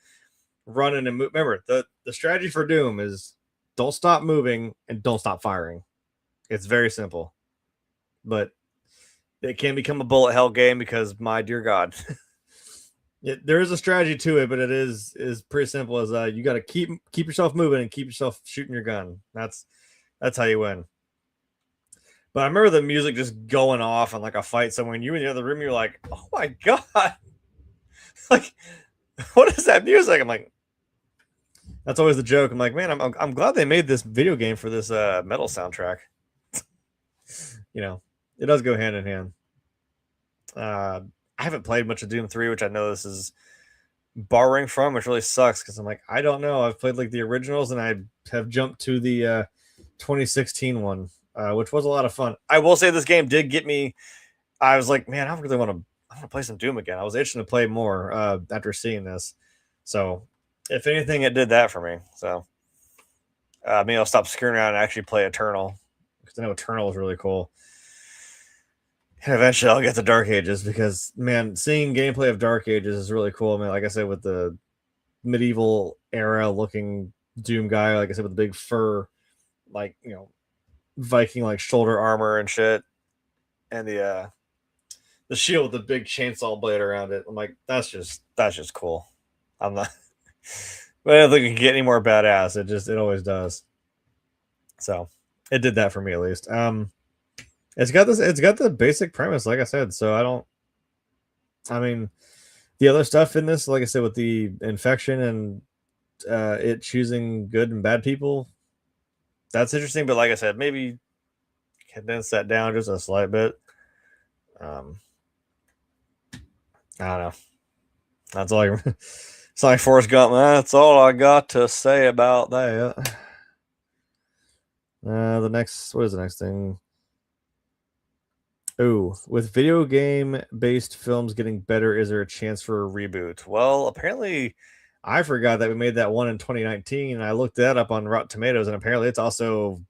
running and move. Remember, the strategy for Doom is don't stop moving and don't stop firing. It's very simple, but it can become a bullet hell game because, my dear God, there is a strategy to it, but it is pretty simple. As you got to keep yourself moving and keep yourself shooting your gun. That's how you win. But I remember the music just going off on like a fight somewhere, and you in the other room, you're like, "Oh my God!" Like, what is that music? I'm like, that's always the joke. I'm like, man, I'm glad they made this video game for this metal soundtrack. You know, it does go hand in hand. I haven't played much of Doom 3, which I know this is borrowing from, which really sucks because I'm like, I don't know. I've played like the originals, and I have jumped to the 2016 one, which was a lot of fun. I will say this game did get me. I was like, man, I really want to play some Doom again. I was itching to play more after seeing this. So, if anything, it did that for me. So, maybe I'll stop screwing around and actually play Eternal, because I know Eternal is really cool. And eventually I'll get to Dark Ages, because, man, seeing gameplay of Dark Ages is really cool. I mean, like I said, with the medieval era looking Doom guy, like I said, with the big fur, like, you know, Viking like shoulder armor and shit, and the shield with the big chainsaw blade around it. I'm like, that's just cool. I'm not, but I don't think it can get any more badass. It always does. So it did that for me, at least. It's got the basic premise, like I said. So I mean, the other stuff in this, like I said, with the infection and it choosing good and bad people, that's interesting. But like I said, maybe condense that down just a slight bit. I don't know. That's all. It's like Forrest Gump. That's all I got to say about that. What is the next thing? Oh, with video game based films getting better, is there a chance for a reboot? Well, apparently, I forgot that we made that one in 2019, and I looked that up on Rotten Tomatoes, and apparently it's also.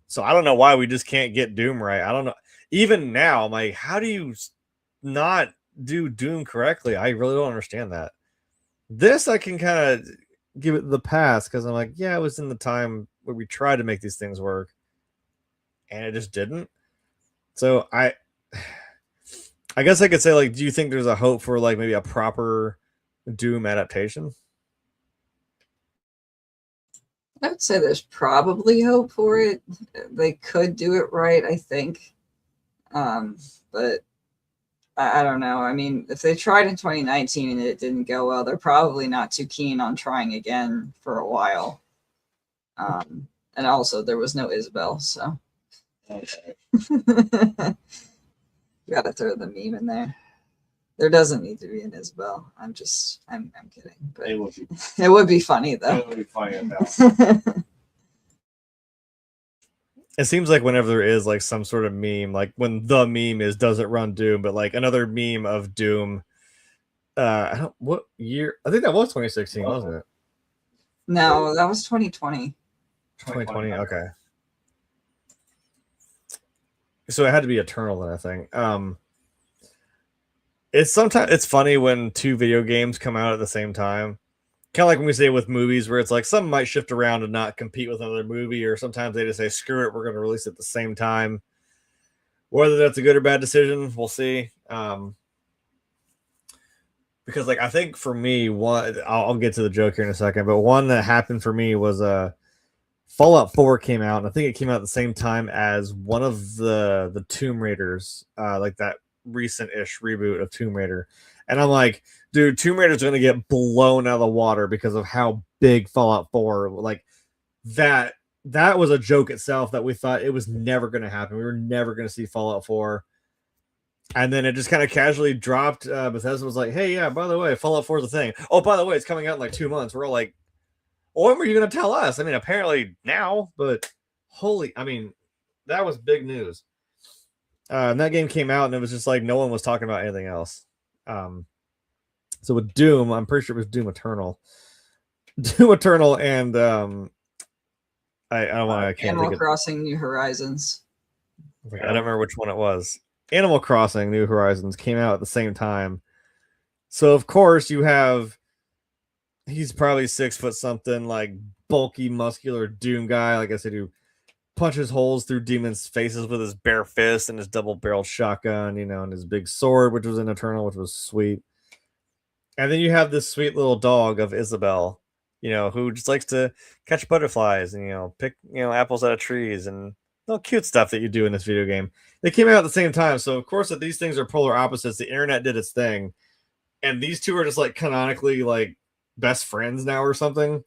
So I don't know why we just can't get Doom right. I don't know. Even now, I'm like, how do you not do Doom correctly? I really don't understand that. This I can kind of give it the pass, because I'm like, yeah, it was in the time where we tried to make these things work, and it just didn't. So I guess I could say, like, do you think there's a hope for like maybe a proper Doom adaptation? I would say there's probably hope for it. They could do it right, I think. But I don't know. I mean, if they tried in 2019 and it didn't go well, they're probably not too keen on trying again for a while. And also, there was no Isabel, so. You gotta throw the meme in there. There doesn't need to be an Isabel. I'm kidding. But it would be funny though. It would be funny It seems like whenever there is like some sort of meme, like when the meme is "Does it run Doom?" but like another meme of Doom. What year? I think that was 2016, wasn't it? No, that was 2020. 2020. Okay. So it had to be Eternal then, I think. It's funny when two video games come out at the same time. Kind of like when we say with movies, where it's like some might shift around and not compete with another movie, or sometimes they just say, screw it, we're going to release it at the same time. Whether that's a good or bad decision, we'll see. Because like I think for me, I'll get to the joke here in a second, but one that happened for me was Fallout 4 came out, and I think it came out at the same time as one of the Tomb Raiders, like that recent-ish reboot of Tomb Raider. And I'm like, dude, Tomb Raider's going to get blown out of the water because of how big Fallout 4, like that was a joke itself, that we thought it was never going to happen. We were never going to see Fallout 4. And then it just kind of casually dropped. Bethesda was like, hey, yeah, by the way, Fallout 4 is a thing. Oh, by the way, it's coming out in like 2 months. We're all like, well, when were you going to tell us? I mean, apparently now, but that was big news. And that game came out, and it was just like no one was talking about anything else. So with Doom, I'm pretty sure it was Doom Eternal. Doom Eternal and I don't want to. Animal Crossing New Horizons. I don't remember which one it was. Animal Crossing New Horizons came out at the same time. So of course you have he's probably 6 foot something, like bulky, muscular Doom guy. Like I said, who punches holes through demons' faces with his bare fist and his double-barreled shotgun, and his big sword, which was an Eternal, which was sweet. And then you have this sweet little dog of Isabel, who just likes to catch butterflies and pick apples out of trees and cute stuff that you do in this video game. They came out at the same time, so of course that these things are polar opposites. The internet did its thing, and these two are just like canonically like best friends now or something.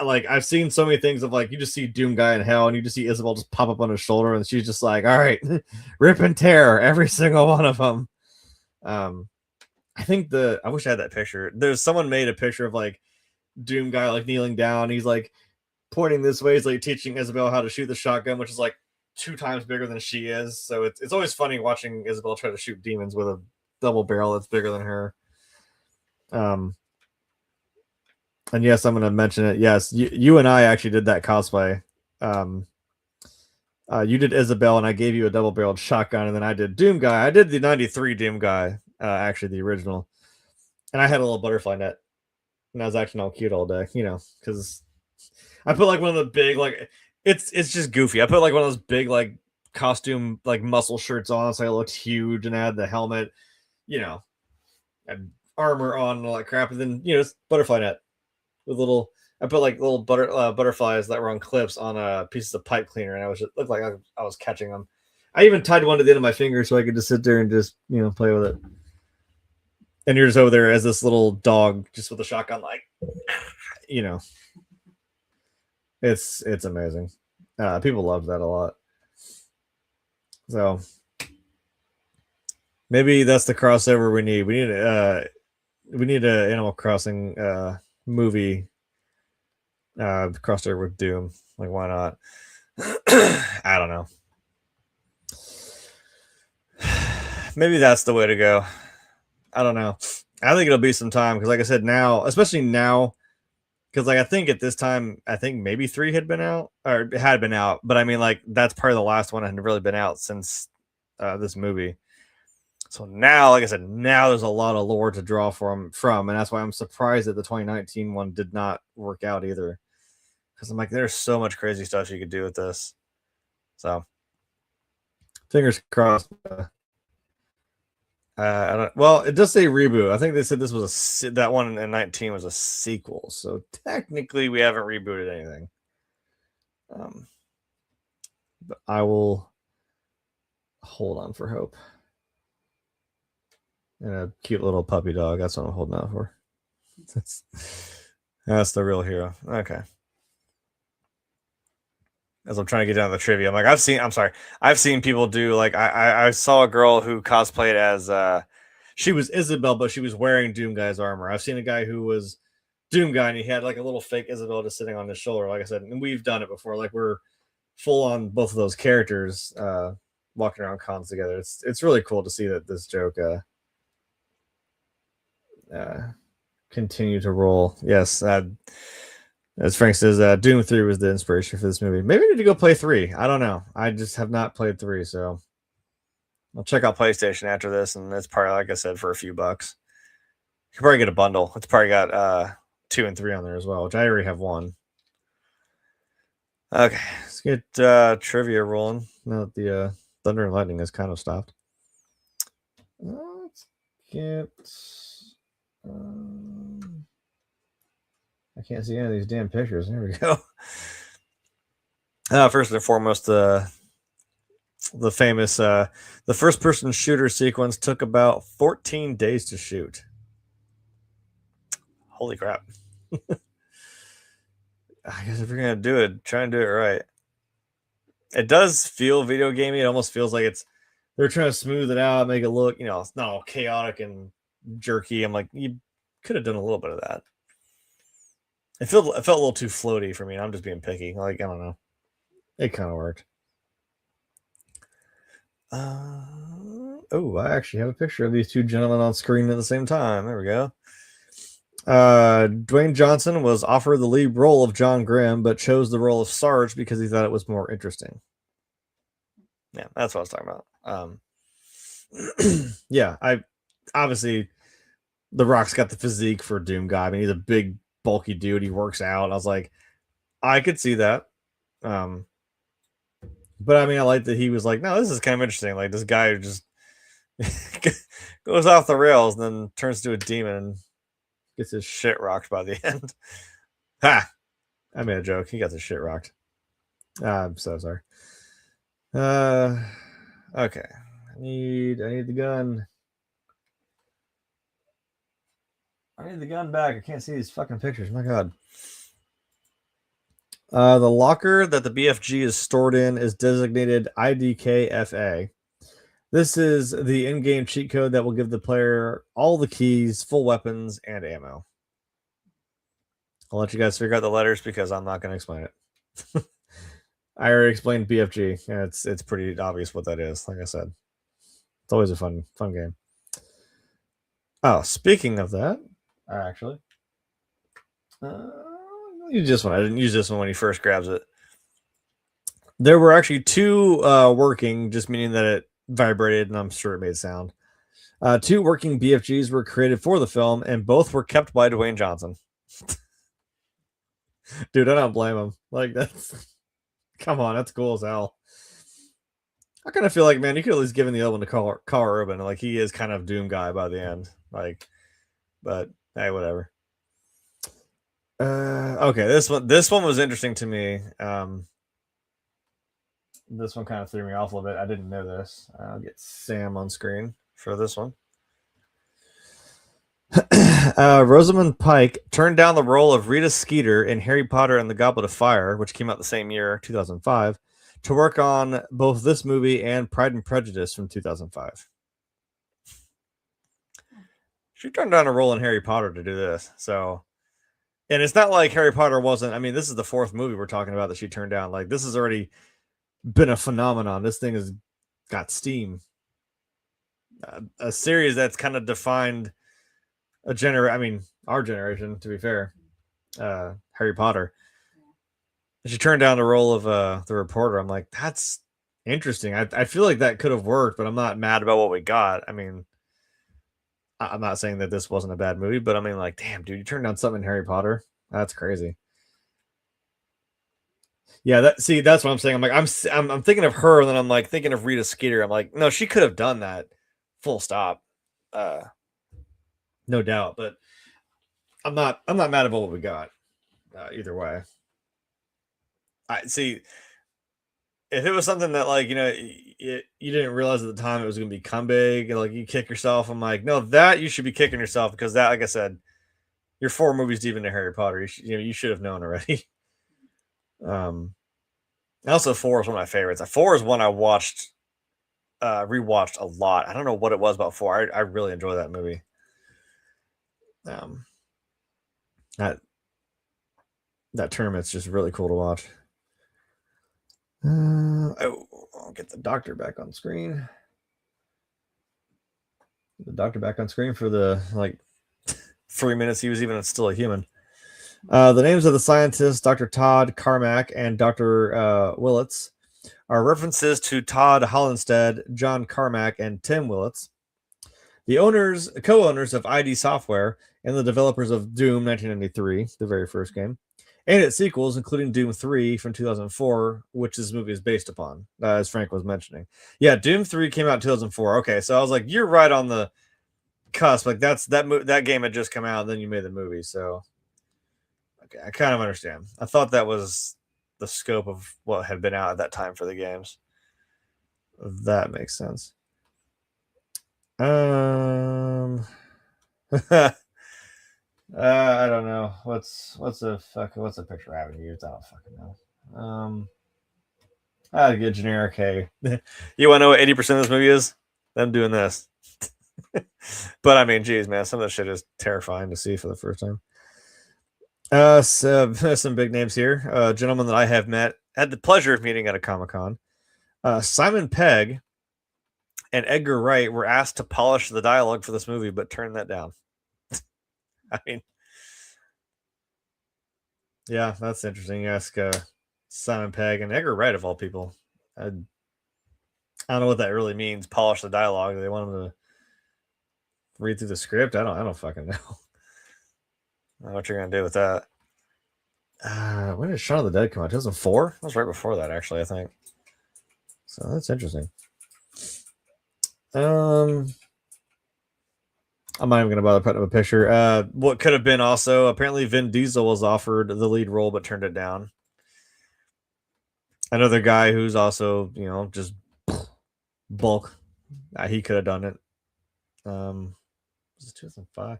Like I've seen so many things of like you just see Doom guy in hell and you just see Isabel just pop up on his shoulder and she's just like, all right, rip and tear every single one of them. I think I wish I had that picture. There's someone made a picture of like Doom guy like kneeling down. He's like pointing this way. He's like teaching Isabel how to shoot the shotgun, which is like 2 times bigger than she is. So it's always funny watching Isabel try to shoot demons with a double barrel that's bigger than her. And yes, I'm going to mention it. Yes, you and I actually did that cosplay. You did Isabel, and I gave you a double-barreled shotgun, and then I did Doom guy. I did the 93 Doom guy, actually the original. And I had a little butterfly net. And I was acting all cute all day, because I put like one of the big, like, it's just goofy. I put like one of those big, like, costume, like, muscle shirts on, so I looked huge, and I had the helmet, and armor on and all that crap, and then, butterfly net. With I put like little butterflies that were on clips on pieces of pipe cleaner, and it looked like I was catching them. I even tied one to the end of my finger so I could just sit there and just play with it. And you're just over there as this little dog, just with a shotgun, like it's amazing. People love that a lot. So maybe that's the crossover we need. We need a Animal Crossing movie crossover with Doom. Like, why not? I don't know. Maybe that's the way to go. I don't know. I think it'll be some time because, like I said, now, especially now, because like I think at this time, I think maybe 3 had been out or had been out, but I mean, like that's probably the last one that had really been out since this movie. So now, like I said, now there's a lot of lore to draw from, and that's why I'm surprised that the 2019 one did not work out either. Because I'm like, there's so much crazy stuff you could do with this. So, fingers crossed. I don't. Well, it does say reboot. I think they said this was that one in 19 was a sequel. So technically, we haven't rebooted anything. But I will hold on for hope. And a cute little puppy dog. That's what I'm holding out for. That's the real hero. Okay. As I'm trying to get down to the trivia, I'm like, I've seen people do like I saw a girl who cosplayed as she was Isabel, but she was wearing Doom Guy's armor. I've seen a guy who was Doom Guy and he had like a little fake Isabel just sitting on his shoulder. Like I said, and we've done it before. Like we're full on both of those characters walking around cons together. It's really cool to see that this joke continue to roll. Yes, as Frank says, Doom 3 was the inspiration for this movie. Maybe I need to go play 3. I don't know. I just have not played 3, so I'll check out PlayStation after this, and it's probably, like I said, for a few bucks. You can probably get a bundle. It's probably got 2 and 3 on there as well, which I already have 1. Okay, let's get trivia rolling now that the Thunder and Lightning has kind of stopped. Let's get... I can't see any of these damn pictures. There we go. First and foremost, the famous the first-person shooter sequence took about 14 days to shoot. Holy crap! I guess if you're gonna do it, try and do it right. It does feel video gamey. It almost feels like they're trying to smooth it out, make it look, it's not all chaotic and jerky. I'm like, you could have done a little bit of that. It felt a little too floaty for me. I'm just being picky. Like, I don't know. It kind of worked. Oh, I actually have a picture of these two gentlemen on screen at the same time. There we go. Dwayne Johnson was offered the lead role of John Grimm, but chose the role of Sarge because he thought it was more interesting. Yeah, that's what I was talking about. Yeah, I obviously The Rock's got the physique for a Doom guy. I mean, he's a big, bulky dude. He works out. I was like, I could see that. But I mean, I like that he was like, no, this is kind of interesting. Like this guy who just goes off the rails and then turns to a demon and gets his shit rocked by the end. Ha! I made a joke. He got his shit rocked. I'm so sorry. Okay. I need the gun. I need the gun back. I can't see these fucking pictures. My God. The locker that the BFG is stored in is designated IDKFA. This is the in-game cheat code that will give the player all the keys, full weapons, and ammo. I'll let you guys figure out the letters because I'm not going to explain it. I already explained BFG, and it's pretty obvious what that is. Like I said, it's always a fun game. Oh, speaking of that, actually, use this one. I didn't use this one when he first grabs it. There were actually two working, just meaning that it vibrated, and I'm sure it made sound. Two working BFGs were created for the film, and both were kept by Dwayne Johnson. Dude, I don't blame him. Like, that's... Come on, that's cool as hell. I kind of feel like, man, you could at least give the other one to Karl Urban. Like, he is kind of Doom guy by the end. Like, but, hey, whatever. Okay, this one was interesting to me. This one kind of threw me off a little bit. I didn't know this. I'll get Sam on screen for this one. Rosamund Pike turned down the role of Rita Skeeter in Harry Potter and the Goblet of Fire, which came out the same year, 2005, to work on both this movie and Pride and Prejudice from 2005. She turned down a role in Harry Potter to do this. So, and it's not like Harry Potter wasn't, I mean, this is the fourth movie we're talking about that she turned down. Like, this has already been a phenomenon. This thing has got steam. A series that's kind of defined our generation, to be fair. Harry Potter. She turned down the role of the reporter. I'm like, that's interesting. I feel like that could have worked, but I'm not mad about what we got. I mean, I'm not saying that this wasn't a bad movie, but I mean, like, damn, dude, you turned down something in Harry Potter. That's crazy. Yeah, that's what I'm saying. I'm like, I'm thinking of her, and then I'm like thinking of Rita Skeeter. I'm like, no, she could have done that. Full stop. No doubt, but I'm not mad about what we got. Either way. I see. If it was something that, like, you didn't realize at the time it was going to become big, and like you kick yourself, I'm like, no, that you should be kicking yourself, because that, like I said, you're 4 movies deep into Harry Potter. You should have known already. Also, 4 is one of my favorites. 4 is one I watched, rewatched a lot. I don't know what it was about 4. I really enjoy that movie. That tournament's just really cool to watch. I'll get the doctor back on screen. The doctor back on screen for the 3 minutes he was even still a human. The names of the scientists, Dr. Todd Carmack and Dr. Willits, are references to Todd Hollinstead, John Carmack, and Tim Willits, the co-owners of ID Software and the developers of Doom 1993, the very first game, and its sequels, including Doom 3 from 2004, which this movie is based upon, as Frank was mentioning. Yeah, Doom 3 came out in 2004. Okay, so I was like, you're right on the cusp. Like, that game had just come out, and then you made the movie, so... Okay, I kind of understand. I thought that was the scope of what had been out at that time for the games. That makes sense. I don't know. What's a picture I haven't used? I don't fucking know. I'd get generic. Hey, you want to know what 80% of this movie is? Them doing this. But I mean, geez, man, some of this shit is terrifying to see for the first time. So, some big names here. A gentleman that I have had the pleasure of meeting at a Comic-Con. Simon Pegg and Edgar Wright were asked to polish the dialogue for this movie, but turned that down. I mean, yeah, that's interesting. You ask Simon Pegg and Edgar Wright, of all people. I don't know what that really means, polish the dialogue. They want him to read through the script. I don't fucking know. I don't know what you're gonna do with that. When did Shaun of the Dead come out? 2004? That was right before that, actually, I think. So that's interesting. I'm not even gonna bother putting up a picture. What could have been also, apparently Vin Diesel was offered the lead role but turned it down. Another guy who's also, just bulk. He could have done it. Was it 2005?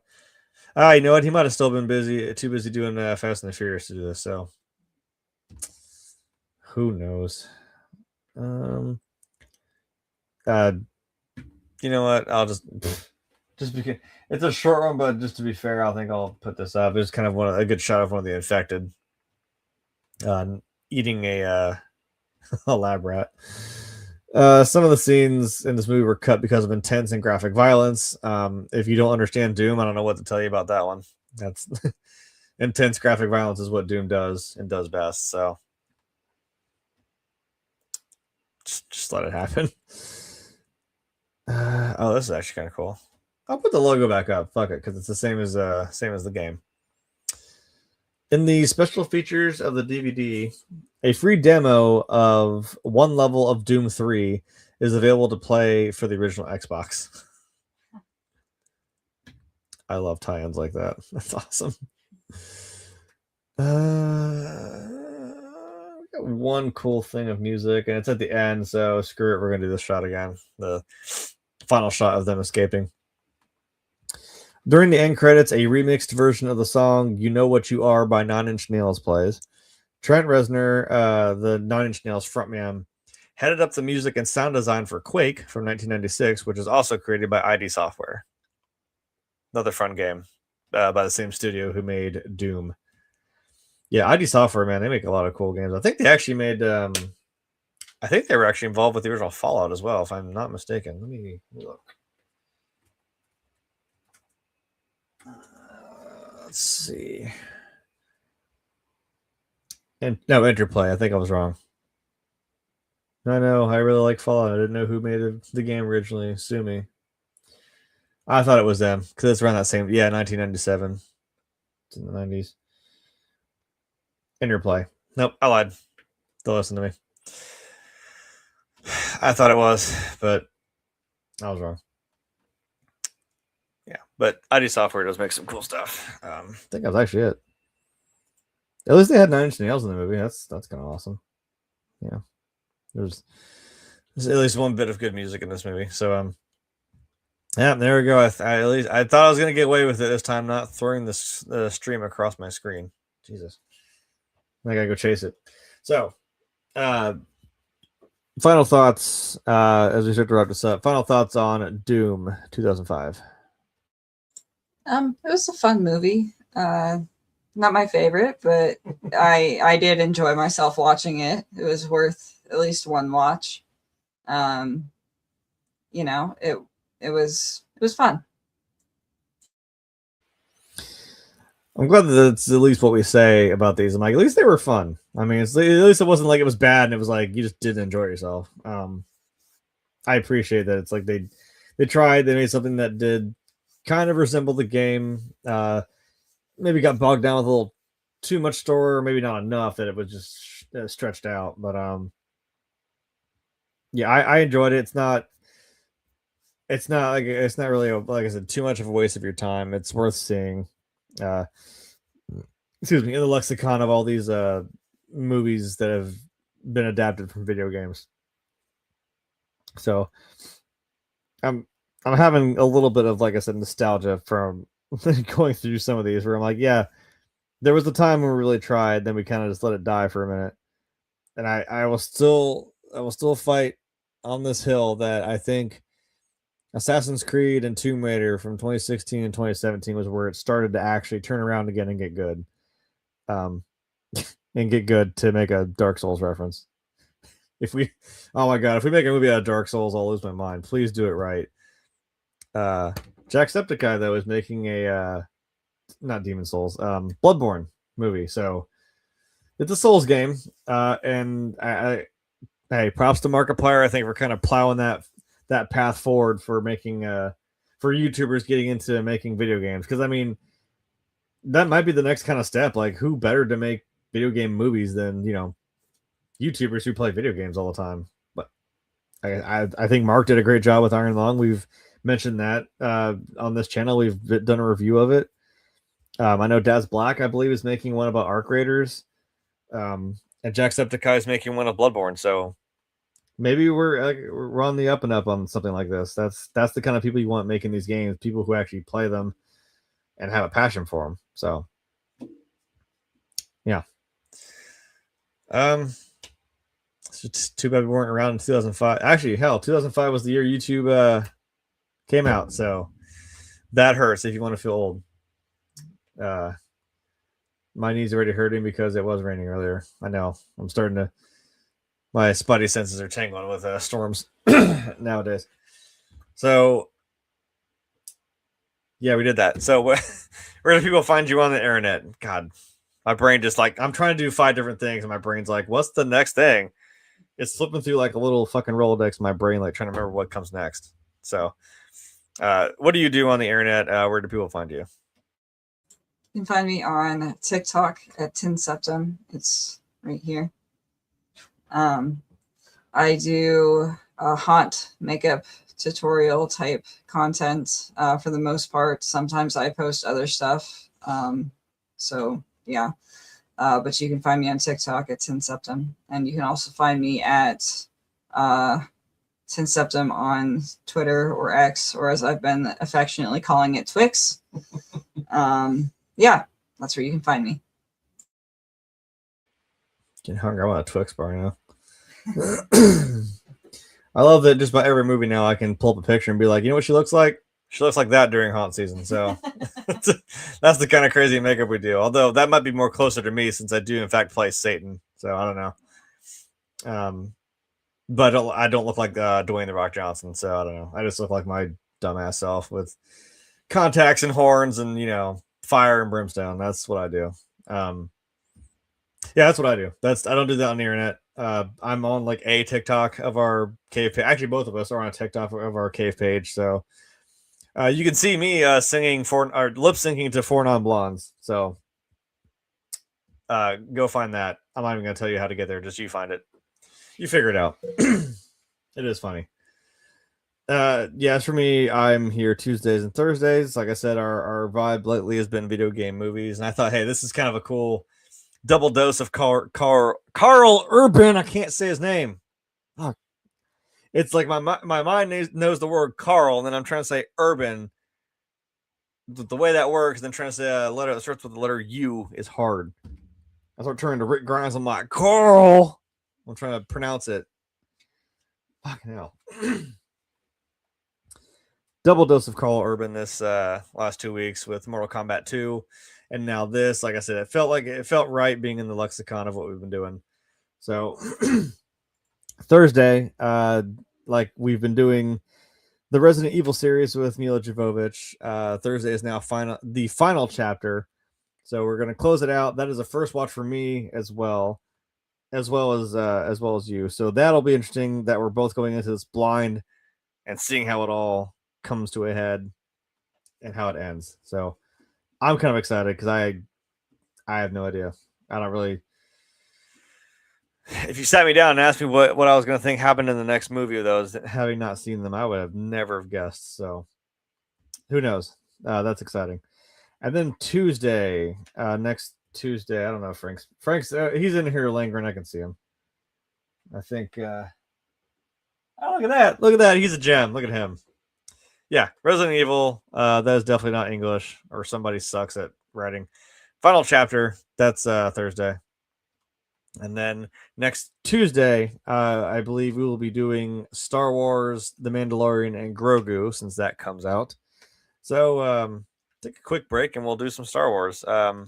You know what? He might have still been too busy doing Fast and the Furious to do this. So who knows? You know what? I'll just because it's a short one, but just to be fair, I think I'll put this up. It's kind of a good shot of one of the infected eating a lab rat. Some of the scenes in this movie were cut because of intense and graphic violence. If you don't understand Doom, I don't know what to tell you about that one. That's intense graphic violence is what Doom does and does best. So just let it happen. Oh, this is actually kind of cool. I'll put the logo back up. Fuck it, because it's the same as the game. In the special features of the DVD, a free demo of one level of Doom 3 is available to play for the original Xbox. I love tie-ins like that. That's awesome. We got one cool thing of music, and it's at the end, so screw it. We're going to do this shot again. The final shot of them escaping. During the end credits, a remixed version of the song "You Know What You Are" by 9 Inch Nails plays. Trent Reznor, the 9 Inch Nails frontman, headed up the music and sound design for Quake from 1996, which is also created by ID Software. Another fun game by the same studio who made Doom. Yeah, ID Software, man, they make a lot of cool games. I think they actually made... I think they were actually involved with the original Fallout as well, if I'm not mistaken. Let me look. Let's see. No, Interplay. I think I was wrong. I know. I really like Fallout. I didn't know who made the game originally. Sue me. I thought it was them because it's around that same. Yeah, 1997. It's in the 90s. Interplay. Nope, I lied. Don't listen to me. I thought it was, but I was wrong. Yeah, but ID Software does make some cool stuff. I think that was actually it. At least they had 9 Inch Nails in the movie. That's kind of awesome. Yeah, there's at least one bit of good music in this movie. So yeah, there we go. I thought I was gonna get away with it this time, not throwing this stream across my screen. Jesus, I gotta go chase it. So, final thoughts as we start to wrap this up. Final thoughts on Doom 2005. It was a fun movie. Not my favorite, but I did enjoy myself watching it. It was worth at least one watch. It was fun. I'm glad that that's at least what we say about these. I'm like, at least they were fun. I mean, at least it wasn't like it was bad and it was like you just didn't enjoy yourself. I appreciate that. It's like they tried, they made something that did kind of resemble the game. Maybe got bogged down with a little too much story, or maybe not enough that it was just stretched out. But yeah, I enjoyed it. It's not really like I said, too much of a waste of your time. It's worth seeing. Excuse me, in the lexicon of all these movies that have been adapted from video games. So I'm having a little bit of, like I said, nostalgia from going through some of these where I'm like, yeah, there was a time when we really tried, then we kind of just let it die for a minute. And I will still fight on this hill that I think Assassin's Creed and Tomb Raider from 2016 and 2017 was where it started to actually turn around again and get good. And get good, to make a Dark Souls reference. Oh my god, if we make a movie out of Dark Souls, I'll lose my mind. Please do it right. Jacksepticeye, though, is making a not Demon Souls, Bloodborne movie. So it's a Souls game. And hey, props to Markiplier. I think we're kind of plowing that path forward for making for YouTubers getting into making video games. Because I mean, that might be the next kind of step. Like, who better to make video game movies than, you know, YouTubers who play video games all the time? But I think Mark did a great job with Iron Lung. We've mentioned that on this channel. We've done a review of it. I know Daz Black, I believe, is making one about Arc Raiders. And Jacksepticeye is making one of Bloodborne. So maybe we're on the up and up on something like this. That's the kind of people you want making these games, people who actually play them and have a passion for them. So yeah. It's too bad we weren't around in 2005. Actually, hell, 2005 was the year YouTube came out, so that hurts if you want to feel old. My knees already hurting because it was raining earlier. I know. I'm starting to. My spidey senses are tangling with storms nowadays. So, yeah, we did that. So, where do people find you on the internet? God, my brain just like, I'm trying to do 5 different things, and my brain's like, what's the next thing? It's flipping through like a little fucking Rolodex in my brain, like trying to remember what comes next. So, what do you do on the internet? Where do people find you? You can find me on TikTok at TinSeptum. It's right here. I do haunt makeup tutorial type content for the most part. Sometimes I post other stuff. So yeah, but you can find me on TikTok at TinSeptum, and you can also find me at TinSeptum on Twitter or X, or as I've been affectionately calling it, Twix. Yeah, that's where you can find me. Getting hungry. I want a Twix bar now. I love that just about every movie now I can pull up a picture and be like, you know what she looks like? She looks like that during haunt season. So that's the kind of crazy makeup we do. Although that might be more closer to me since I do in fact play Satan. So I don't know. But I don't look like Dwayne the Rock Johnson. So I don't know. I just look like my dumbass self with contacts and horns and, you know, fire and brimstone. That's what I do. Yeah, that's what I do. I don't do that on the internet. I'm on like a TikTok of our cave page. Actually, both of us are on a TikTok of our cave page. So you can see me singing or lip syncing to Four Non Blondes. So go find that. I'm not even going to tell you how to get there. Just you find it. You figure it out. It is funny. Yeah, as for me, I'm here Tuesdays and Thursdays. Like I said, our vibe lately has been video game movies. And I thought, hey, this is kind of a cool double dose of Karl Urban. I can't say his name. Oh, it's like my mind knows the word Carl, and then I'm trying to say Urban. The way that works, then trying to say a letter that starts with the letter U is hard. I start turning to Rick Grimes. I'm like, Carl. I'm trying to pronounce it. Fucking hell. Double dose of Karl Urban this last 2 weeks with Mortal Kombat 2. And now this, like I said, it felt right being in the lexicon of what we've been doing. So Thursday, like we've been doing the Resident Evil series with Mila Jovovich. Thursday is now the final chapter. So we're gonna close it out. That is a first watch for me as well as you. So that'll be interesting that we're both going into this blind and seeing how it all comes to a head and how it ends. So I'm kind of excited because I have no idea. I don't really. If you sat me down and asked me what I was going to think happened in the next movie of those, having not seen them, I would have never guessed. So who knows? That's exciting. And then Tuesday, next Tuesday, I don't know. Frank's he's in here lingering. I can see him. I think. Oh, look at that! Look at that! He's a gem. Look at him. Yeah, Resident Evil. That is definitely not English, or somebody sucks at writing. Final chapter. That's Thursday. And then next Tuesday, I believe we will be doing Star Wars, The Mandalorian, and Grogu, since that comes out. So take a quick break, and we'll do some Star Wars. I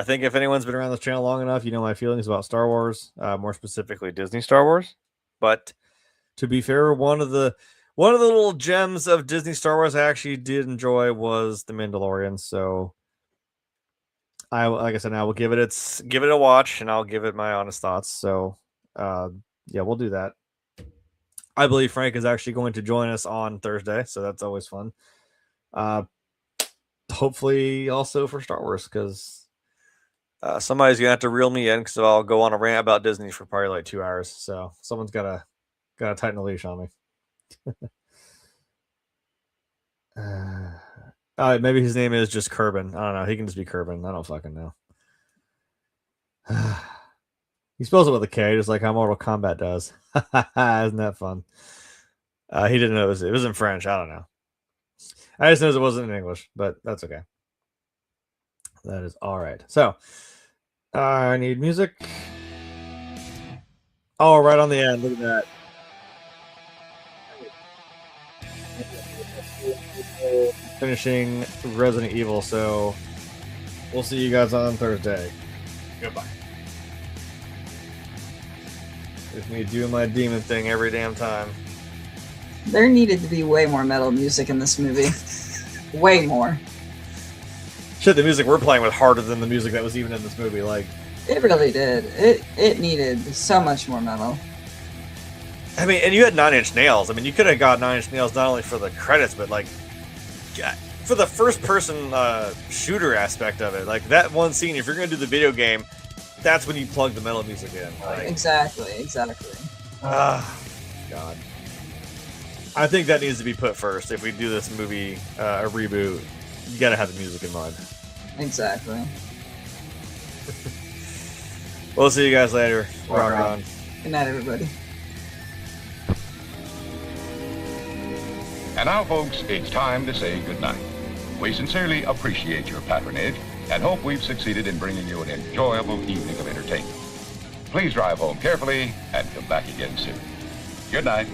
think if anyone's been around this channel long enough, you know my feelings about Star Wars, more specifically Disney Star Wars. But to be fair, one of the little gems of Disney Star Wars I actually did enjoy was The Mandalorian. So like I said, I will give it a watch, and I'll give it my honest thoughts. So yeah, we'll do that. I believe Frank is actually going to join us on Thursday, so that's always fun. Hopefully also for Star Wars, because somebody's gonna have to reel me in, because I'll go on a rant about Disney for probably like 2 hours. So someone's gotta tighten the leash on me. Maybe his name is just Kerbin. I don't know. He can just be Kerbin. I don't fucking know. He spells it with a K, just like how Mortal Kombat does. Isn't that fun? He didn't know it was in French. I don't know. I just knows it wasn't in English, but that's okay. That is all right. So I need music. Oh, right on the end. Look at that. Finishing Resident Evil, so we'll see you guys on Thursday. Goodbye. Just me doing my demon thing every damn time. There needed to be way more metal music in this movie. Way more. Shit, the music we're playing was harder than the music that was even in this movie. Like, it really did. It needed so much more metal. I mean, and you had 9 Inch Nails. I mean, you could have got 9 Inch Nails not only for the credits, but like for the first-person shooter aspect of it. Like that one scene, if you're gonna do the video game, that's when you plug the metal music in. Like, exactly. God. I think that needs to be put first. If we do this movie a reboot, you gotta have the music in mind. Exactly. We'll see you guys later. Rock on. Good night, everybody. And now, folks, it's time to say goodnight. We sincerely appreciate your patronage and hope we've succeeded in bringing you an enjoyable evening of entertainment. Please drive home carefully and come back again soon. Good night.